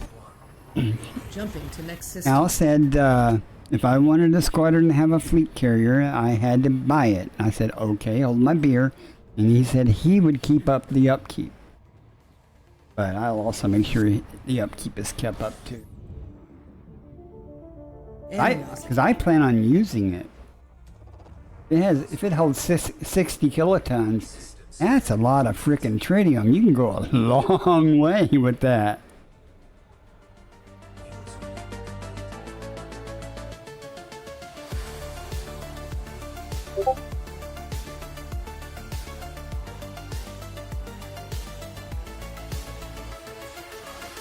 Jumping to next system. Al said if I wanted a squadron to have a fleet carrier, I had to buy it. I said, okay, hold my beer. And he said he would keep up the upkeep. But I'll also make sure the upkeep is kept up too. Because I plan on using it. If it holds 60 kilotons, that's a lot of frickin' tritium. You can go a long way with that.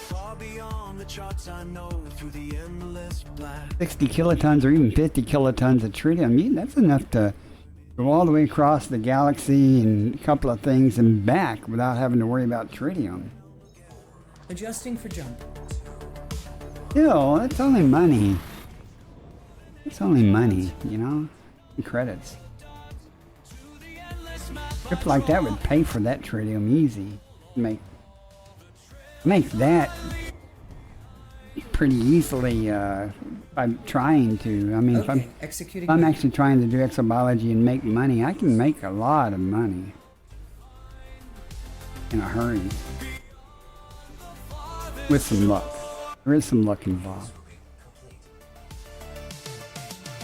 Far beyond the charts I know through the endless black. 60 kilotons or even 50 kilotons of tritium, that's enough to go all the way across the galaxy and a couple of things and back without having to worry about tritium. Adjusting for jump. Still, that's only money. It's only money, you know? And credits. A trip like that would pay for that tritium easy. Make that pretty easily by trying to. I mean, Okay, if executing. I'm actually trying to do exobiology and make money, I can make a lot of money in a hurry. With some luck. There is some luck involved.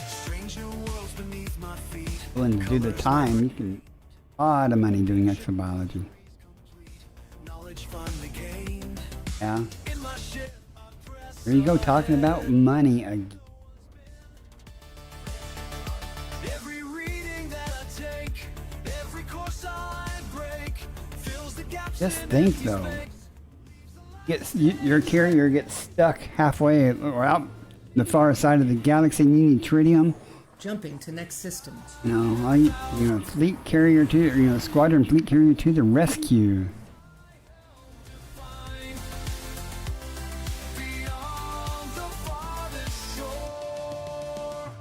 Stranger worlds beneath my feet. Willing to do the time, you can a lot of money doing exobiology. Knowledge finally gained. Yeah. In my ship, I press There you go, talking about money again. every reading that I take, every course I break, fills the gaps. Just and think empty though. space. Your carrier gets stuck halfway or out the far side of the galaxy and you need tritium, Jumping to next system. fleet carrier to, squadron fleet carrier to the rescue. Beyond the farthest shore.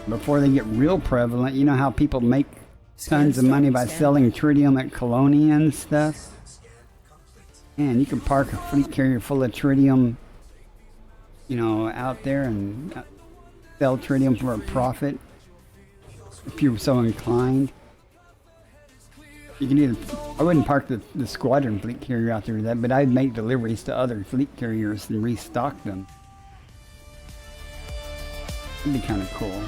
Before they get real prevalent, you know how people make tons of money by selling tritium at Colonia and stuff? Man, you can park a fleet carrier full of tritium, out there and sell tritium for a profit if you're so inclined. You can either, I wouldn't park the squadron fleet carrier out there with that, but I'd make deliveries to other fleet carriers and restock them. That'd be kind of cool.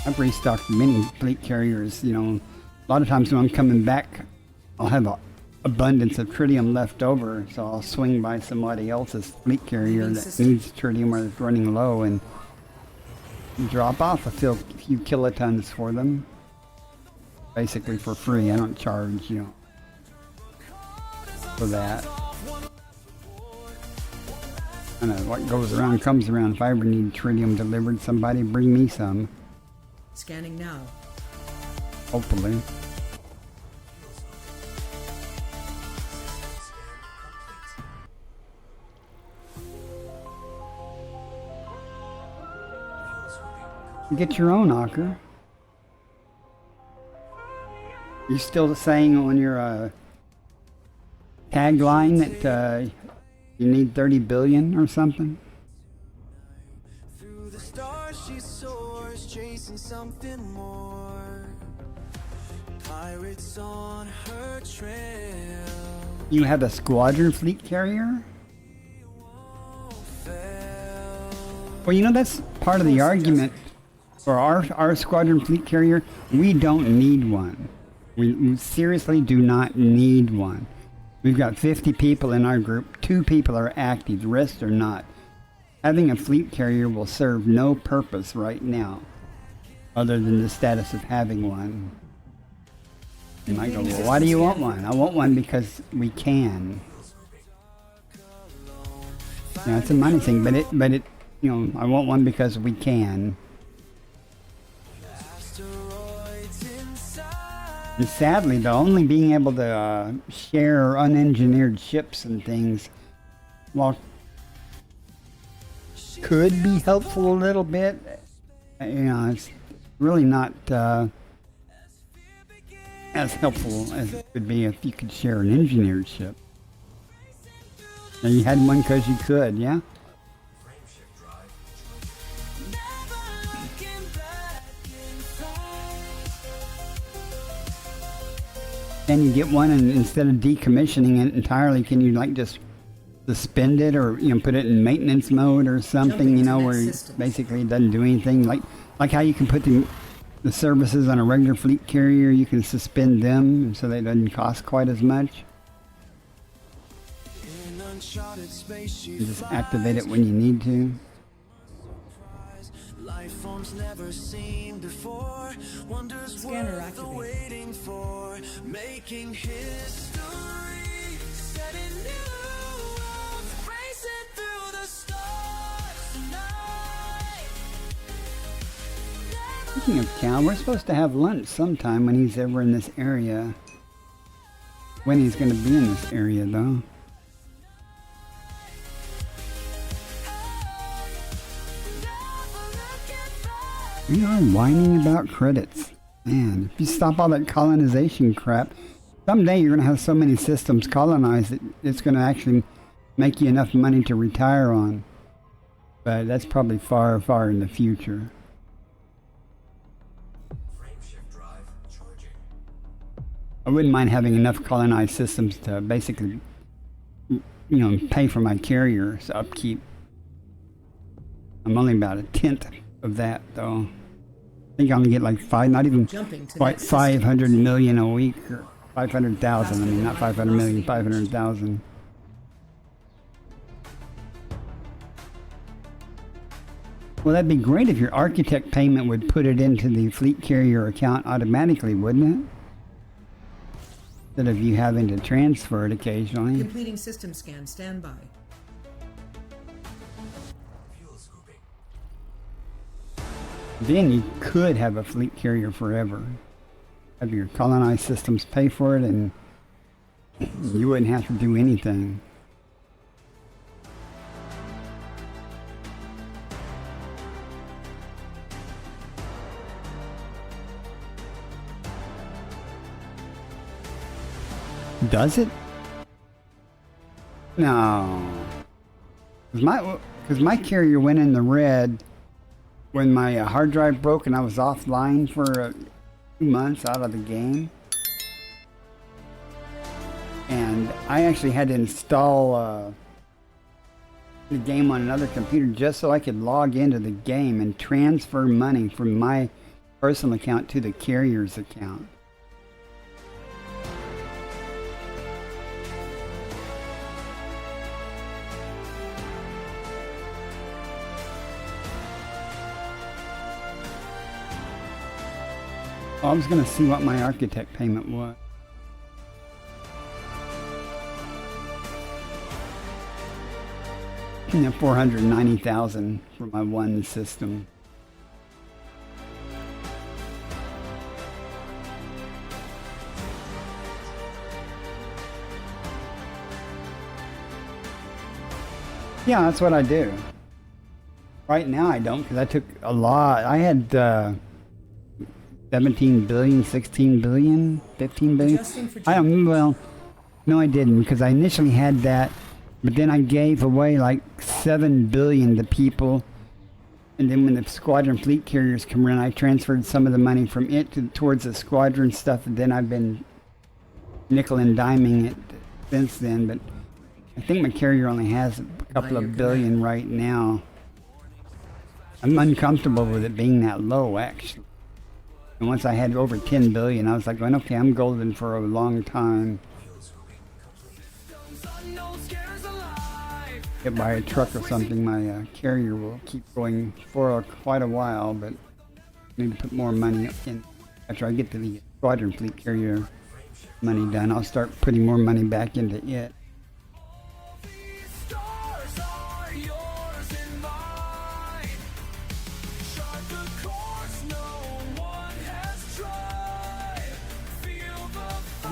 I've restocked many fleet carriers, a lot of times when I'm coming back, I'll have an abundance of tritium left over, so I'll swing by somebody else's fleet carrier that needs tritium or is running low and drop off a few kilotons for them. Basically for free. I don't charge, for that. I know what goes around comes around. If I ever need tritium delivered, somebody bring me some. Scanning now. Hopefully. Get your own Ocker. You still saying on your tagline that you need 30 billion or something? Through the stars she soars, chasing something more. Pirates on her trail. You have a squadron fleet carrier? Well, that's part of the argument for our squadron fleet carrier. We don't need one. We seriously do not need one. We've got 50 people in our group. 2 people are active, the rest are not. Having a fleet carrier will serve no purpose right now, other than the status of having one. You might go, well, why do you want one? I want one because we can. It's a money thing, but it, I want one because we can. And sadly, though, only being able to share unengineered ships and things, while could be helpful a little bit, it's really not as helpful as it could be if you could share an engineered ship. And you had one because you could, yeah? Can you get one and instead of decommissioning it entirely, can you just suspend it or put it in maintenance mode or something, where basically it doesn't do anything, like how you can put the services on a regular fleet carrier, you can suspend them so they doesn't cost quite as much. You just activate it when you need to. Life forms never seen before. Wonders Scanner worth the activated. waiting for. Making history, setting new worlds, racing through the stars tonight. Speaking of Cal, we're supposed to have lunch sometime when he's ever in this area. When he's going to be in this area, though. We are whining about credits. Man, if you stop all that colonization crap, someday you're going to have so many systems colonized that it's going to actually make you enough money to retire on. But that's probably far, far in the future. I wouldn't mind having enough colonized systems to basically, pay for my carrier's upkeep. I'm only about a tenth of that, though. I think I only get not even quite 500 million a week, or 500,000. I mean, not 500 million, 500,000. Well, that'd be great if your architect payment would put it into the fleet carrier account automatically, wouldn't it? instead of you having to transfer it occasionally. Completing system scan. Stand by. Then you could have a fleet carrier forever. Have your colonized systems pay for it, and you wouldn't have to do anything. Does it? No. Because my carrier went in the red when my hard drive broke and I was offline for 2 months out of the game. And I actually had to install the game on another computer just so I could log into the game and transfer money from my personal account to the carrier's account. I was going to see what my architect payment was. You know, $490,000 for my one system. Yeah, that's what I do. Right now I don't, because I took a lot. I had 17 billion, 16 billion, 15 billion. Adjusting for I don't, well, no I didn't, because I initially had that, but then I gave away like 7 billion to people, and then when the squadron fleet carriers come around, I transferred some of the money from it towards the squadron stuff, and then I've been nickel and diming it since then, but I think my carrier only has a couple of billion right now. I'm uncomfortable with it being that low, actually. And once I had over 10 billion, I was like, going, okay, I'm golden for a long time. Hit by a truck or something, my carrier will keep going for quite a while, but I need to put more money in. After I get to the squadron fleet carrier money done, I'll start putting more money back into it.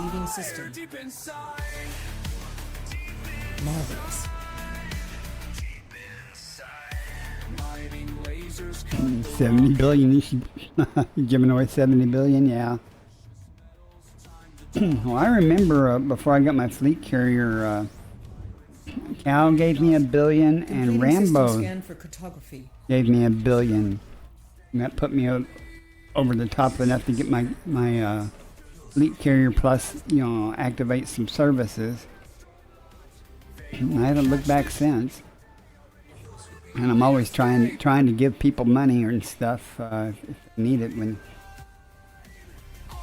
Leaving system. Marvelous. 70 billion, you're giving away 70 billion, yeah. Well, I remember before I got my fleet carrier, Cal gave me $1 billion, and Completing Rambo system scan for cartography. gave me $1 billion. And that put me over the top enough to get my fleet carrier plus, you know, activate some services. And I haven't looked back since. And I'm always trying to give people money and stuff if they need it. When I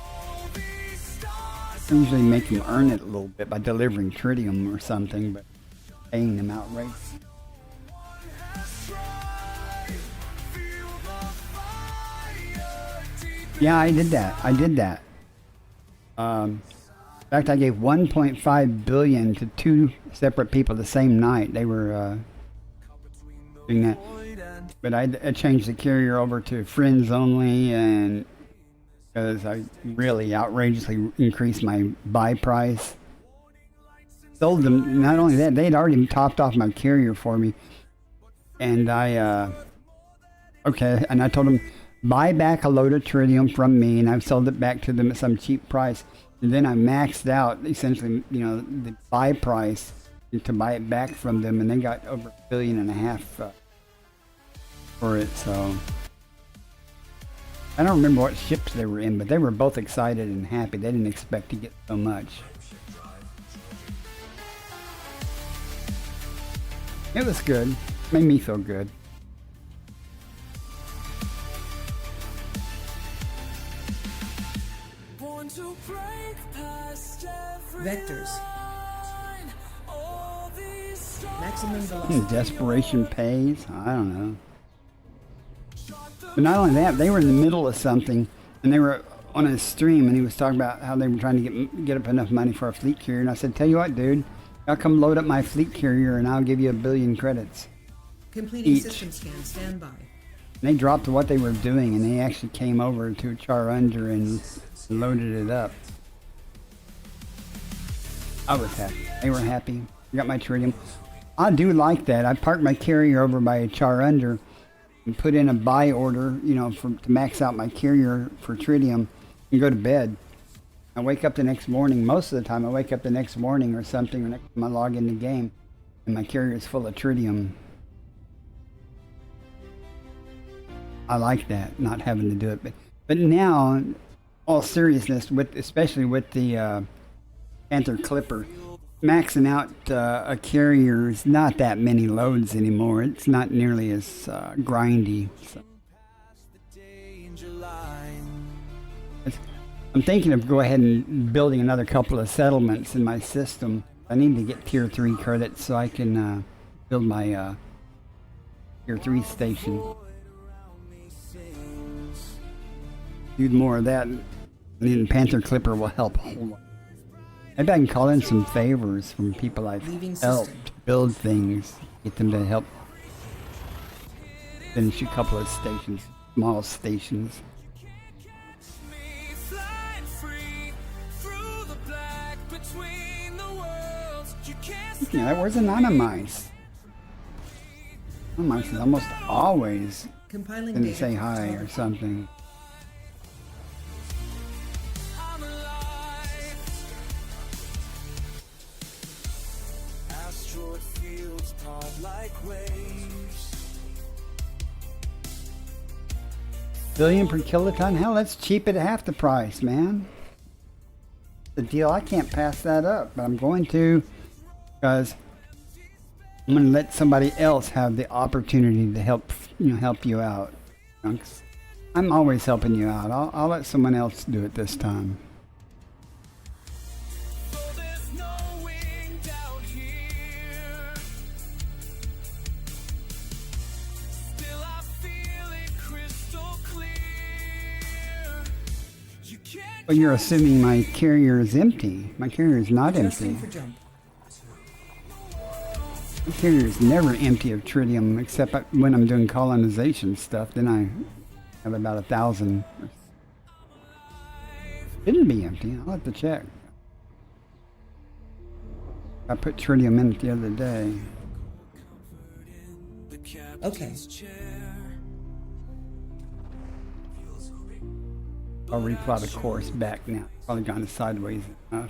usually make them earn it a little bit by delivering tritium or something, but paying them outright. Yeah, I did that. In fact, I gave 1.5 billion to 2 separate people the same night. They were doing that. But I changed the carrier over to friends only, and because I really outrageously increased my buy price. Sold them. Not only that, they'd already topped off my carrier for me, and I told them, buy back a load of tritium from me, and I've sold it back to them at some cheap price. And then I maxed out, essentially, you know, the buy price to buy it back from them, and they got over $1.5 billion for it. So I don't remember what ships they were in, but they were both excited and happy. They didn't expect to get so much. It was good. Made me feel good. Vectors. Maximum velocity. Desperation pays. I don't know. But not only that, they were in the middle of something, and they were on his stream, and he was talking about how they were trying to get up enough money for a fleet carrier. And I said, tell you what, dude, I'll come load up my fleet carrier, and I'll give you 1 billion credits. Completing Each. system scan. Stand by. And they dropped what they were doing, and they actually came over to Charundra and loaded it up. I was happy. They were happy. I got my tritium. I do like that. I parked my carrier over by Charundra and put in a buy order, you know, to max out my carrier for tritium and go to bed. I wake up the next morning. Most of the time, I wake up the next morning or something, or next time I log in the game, and my carrier is full of tritium. I like that, not having to do it. But now, all seriousness, especially with the Panther Clipper, maxing out a carrier is not that many loads anymore. It's not nearly as grindy. So. I'm thinking of go ahead and building another couple of settlements in my system. I need to get tier 3 credits so I can build my tier 3 station. Do more of that, and then Panther Clipper will help a whole lot. Maybe I can call in some favors from people I've helped build things, get them to help finish a couple of stations, small stations. Yeah, that was Anonymice. Anonymice is almost always Compiling going to data. say hi Stand or by. something. Asteroid fields part like waves. Billion per kiloton? Hell, that's cheap at half the price, man. The deal, I can't pass that up, but I'm going to, because I'm going to let somebody else have the opportunity to help you out. I'm always helping you out. I'll let someone else do it this time. So there's no wind down here. Still I feel it crystal clear. You can't Well, you're assuming my carrier is empty. My carrier is not empty. Adjusting for jump. My carrier is never empty of tritium, except when I'm doing colonization stuff. Then I have about 1,000. Shouldn't be empty. I'll have to check. I put tritium in it the other day. Okay. I'll replot a course back now. Probably gone sideways enough.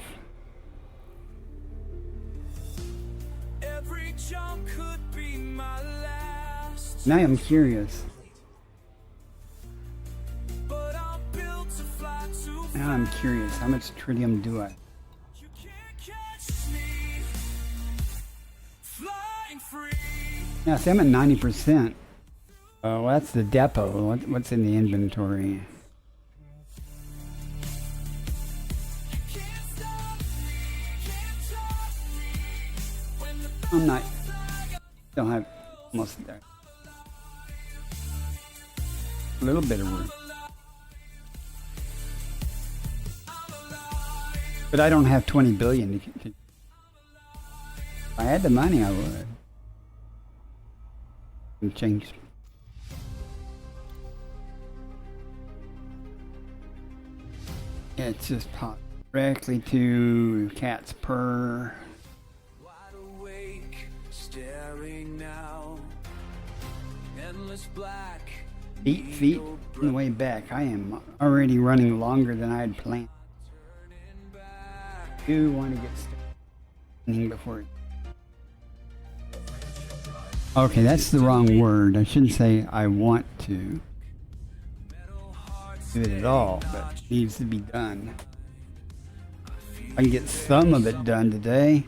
Every jump could be my last. Now I'm curious. But I'm built to fly too fast. Now I'm curious. How much tritium do I? You can't catch me flying free. Yeah, see, I'm at 90%. Oh, well, that's the depot. What's in the inventory? Can't stop me, can't stop me. When the I'm not. Don't have almost there. A little bit of room. But I don't have 20 billion. If I had the money, I would. And change. Yeah, it's just popped directly to Cat's Purr. wide awake, staring now. Endless black. 8 feet on the way back. I am already running longer than I had planned. I do want to get started before. Okay, that's the wrong word. I shouldn't say I want to do it at all, but it needs to be done. I can get some of it done today.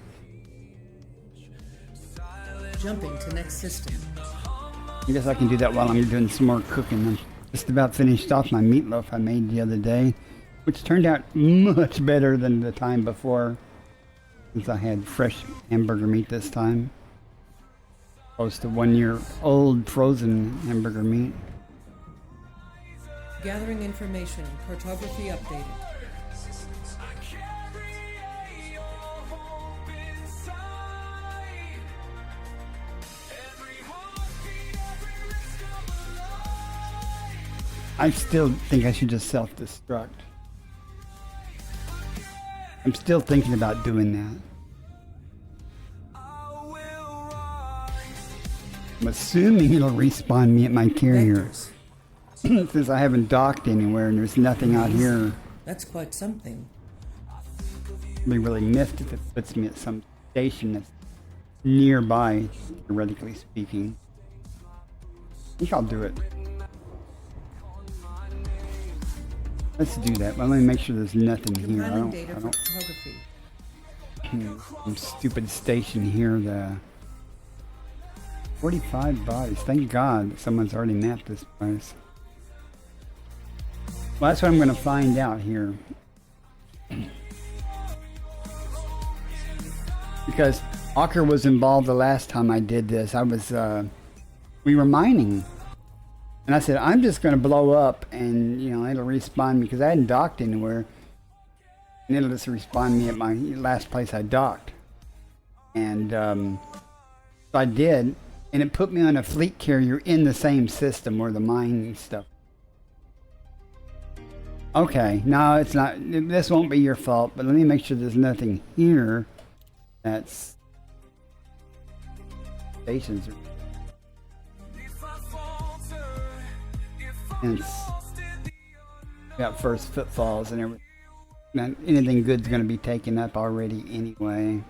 Jumping to next system. I guess I can do that while I'm doing some more cooking. I'm just about finished off my meatloaf I made the other day, which turned out much better than the time before, since I had fresh hamburger meat this time. Close to 1 year old frozen hamburger meat. Gathering information. Cartography updated. I still think I should just self-destruct. I'm still thinking about doing that. I'm assuming it'll respawn me at my carrier. Vectors. Since I haven't docked anywhere and there's nothing out here. That's quite something. I'll be really miffed if it puts me at some station that's nearby, theoretically speaking. I think I'll do it. Let's do that, but let me make sure there's nothing here. I Compiling data don't for cartography. some stupid station here. The 45 bodies. Thank God someone's already mapped this place. Well, that's what I'm going to find out here. Because Ocker was involved the last time I did this. We were mining. And I said, I'm just going to blow up and, you know, it'll respawn me because I hadn't docked anywhere. And it'll just respawn me at my last place I docked. And so I did. And it put me on a fleet carrier in the same system where the mining stuff. Okay, no, it's not. This won't be your fault, but let me make sure there's nothing here that's stations or hence got first footfalls and everything. Not anything good's going to be taken up already anyway.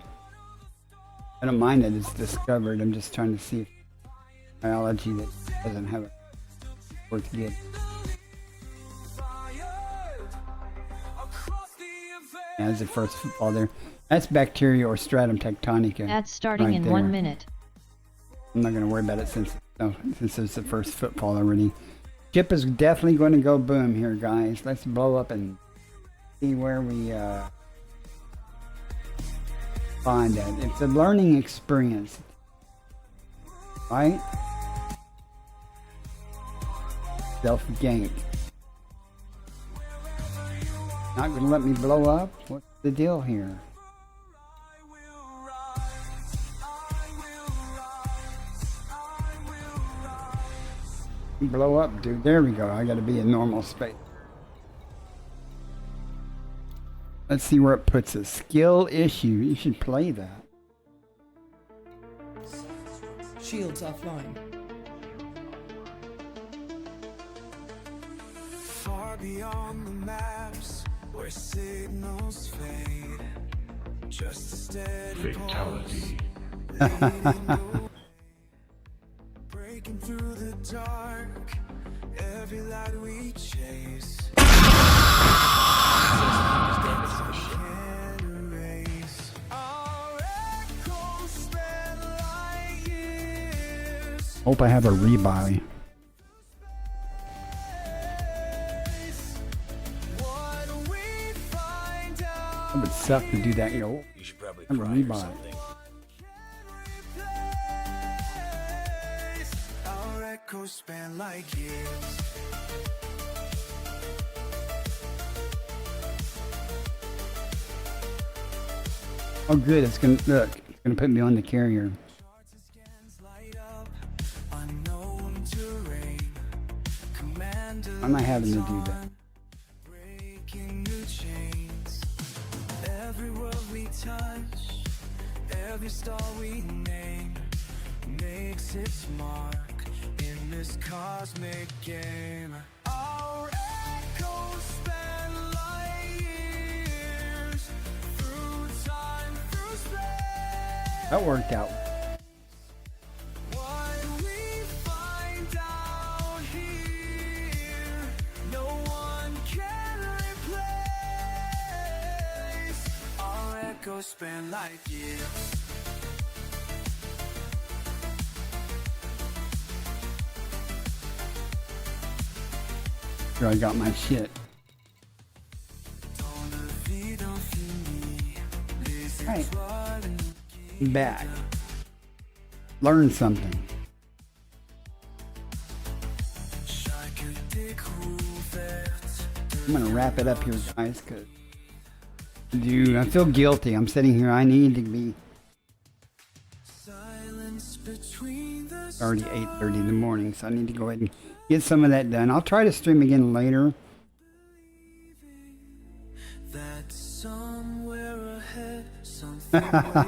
I don't mind that it's discovered. I'm just trying to see if biology that doesn't have it worth getting. Yeah, that's the first footfall there. That's bacteria or stratum tectonica. Ads starting right in there. 1 minute. I'm not going to worry about it since it's the first footfall already. Ship is definitely going to go boom here, guys. Let's blow up and see where we find that. It's a learning experience, right? Self-gain. Not going to let me blow up? What's the deal here? Blow up, dude. There we go. I got to be in normal space. Let's see where it puts us. Skill issue. You should play that. Shields offline. Far beyond the maps, where signals fade, just a steady Fatality. pulse. Breaking through the dark, every light we chase. Can't erase. Our echoes spent like years. Hope I have a rebuy. What we find out. It would suck to do that, you know. You should probably I'm cry or rebuy. something. Our echoes span like years. Oh, good. It's gonna look. It's gonna put me on the carrier. Scans light up, unknown terrain. Commander I'm not having to do that. breaking new chains. Every world we touch, every star we name, makes its mark in this cosmic game. Our echoes span light years, through time, through space. That worked out. What we find out here, no one can replace. Our echoes span light years. Here, I got my shit. Right. Back. Learn something. Chaque découverte I'm gonna wrap it up here, guys, because I feel guilty. I'm sitting here. I need to be. It's already 8:30 in the morning, so I need to go ahead and get some of that done. I'll try to stream again later. That somewhere ahead, something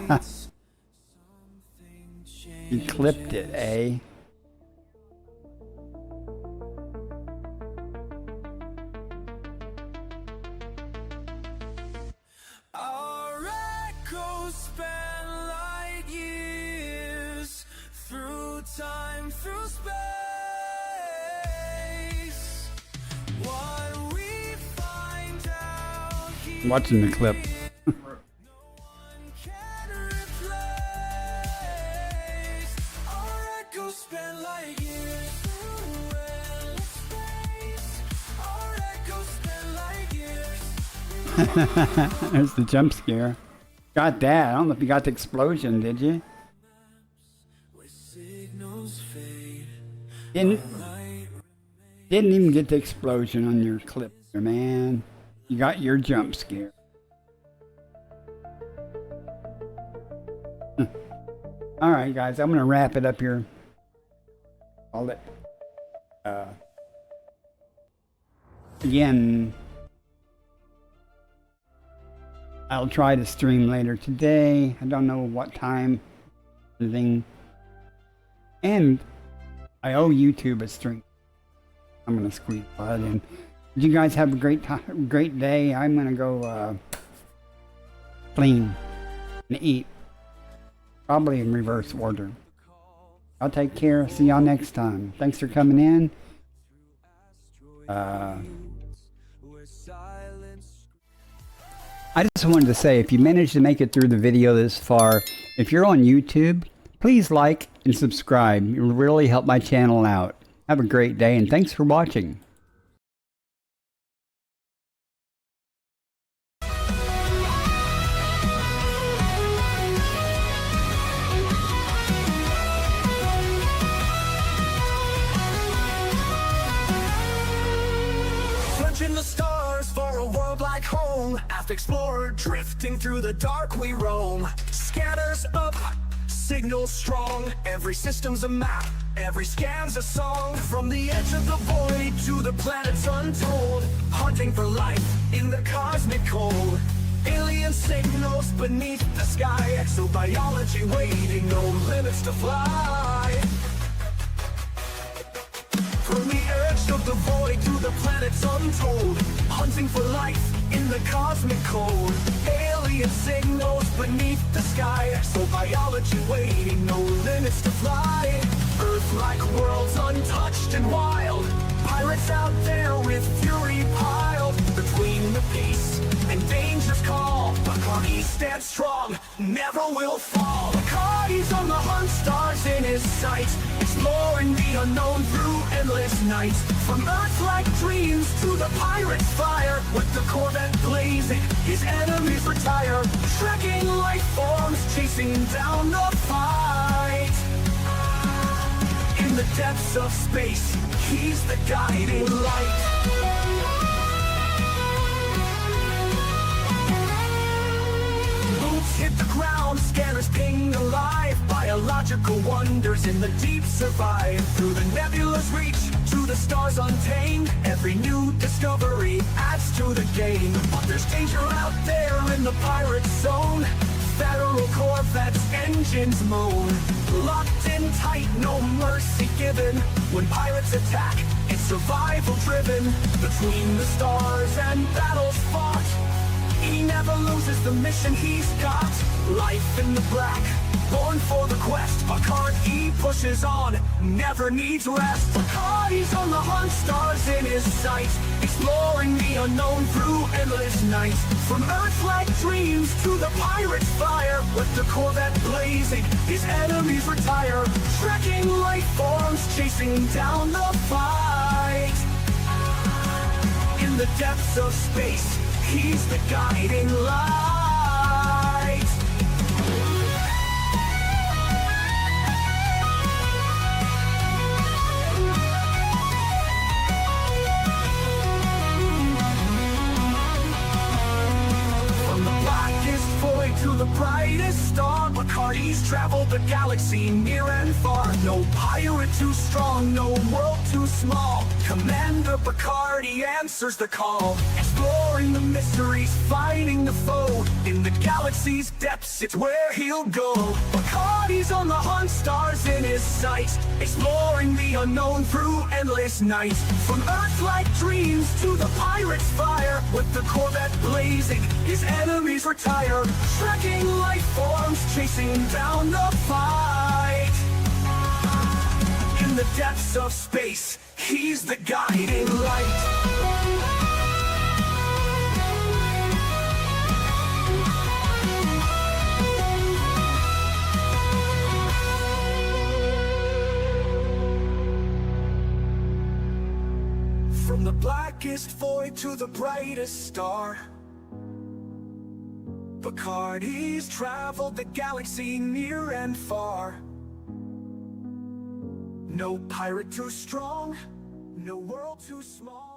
waits, You clipped it, eh? Our echoes span light years through time, through space. What we find out here, I'm watching the clip. no one can replace. Our echoes span light years through endless space. Our echoes span light years. There's the jump scare. Got that. I don't know if you got the explosion, did you? Where signals fade, Didn't light didn't even get the explosion on your clip there, man. You got your jump scare. Alright guys, I'm gonna wrap it up here. Call it again. I'll try to stream later today. I don't know what time. Anything. And I owe YouTube a stream. I'm gonna squeeze that in. Did you guys have a great time, great day? I'm gonna go clean and eat. Probably in reverse order. I'll take care. See y'all next time. Thanks for coming in. where silence. I just wanted to say, if you managed to make it through the video this far, if you're on YouTube, please like and subscribe. It will really help my channel out. Have a great day, and thanks for watching. Searching the stars for a world like home. After explorer drifting through the dark we roam. Scanners up, signals strong. Every system's a map, every scan's a song. From the edge of the void to the planets untold. Hunting for life in the cosmic cold. Alien signals beneath the sky. Exobiology waiting, no limits to fly. From the edge of the void to the planets untold. Hunting for life in the cosmic cold. Alien signals beneath the sky. Exobiology waiting, no limits to fly. Earth-like worlds untouched and wild. Pirates out there with fury piled. Between the peace and danger's call, Bacardi stands strong, never will fall. Bacardi's on the hunt, stars in his sights. Exploring the unknown through endless nights. From Earth-like dreams to the pirate's fire. With the Corvette blazing, his enemies retire. Trekking life forms, chasing down the fight. In the depths of space, he's the guiding light. Boots hit the ground, scanners ping alive. Biological wonders in the deep survive. Through the nebula's reach, to the stars untamed. Every new discovery adds to the game. But there's danger out there in the pirate zone. Federal Corvettes, engines moan. Locked in tight, no mercy given. When pirates attack, it's survival driven. Between the stars and battles fought, he never loses the mission he's got. Life in the black, born for the quest. Bacardi pushes on, never needs rest. Bacardi's on the hunt, stars in his sights. Exploring the unknown through endless nights. From Earth-like dreams to the pirate's fire. With the Corvette blazing, his enemies retire. Trekking life forms, chasing down the fight. In the depths of space, he's the guiding light. Bacardi's traveled the galaxy near and far. No pirate too strong, no world too small. Commander Bacardi answers the call, exploring the mysteries, fighting the foe. In the galaxy's depths, it's where he'll go. Bacardi's on the hunt, stars in his sight, exploring the unknown through endless nights. From Earth-like dreams to the pirate's fire, with the Corvette blazing, his enemies retire. Tracking life forms, chasing down the fight. In the depths of space, he's the guiding light. From the blackest void to the brightest star, Bacardi's traveled the galaxy near and far. No pirate too strong, no world too small.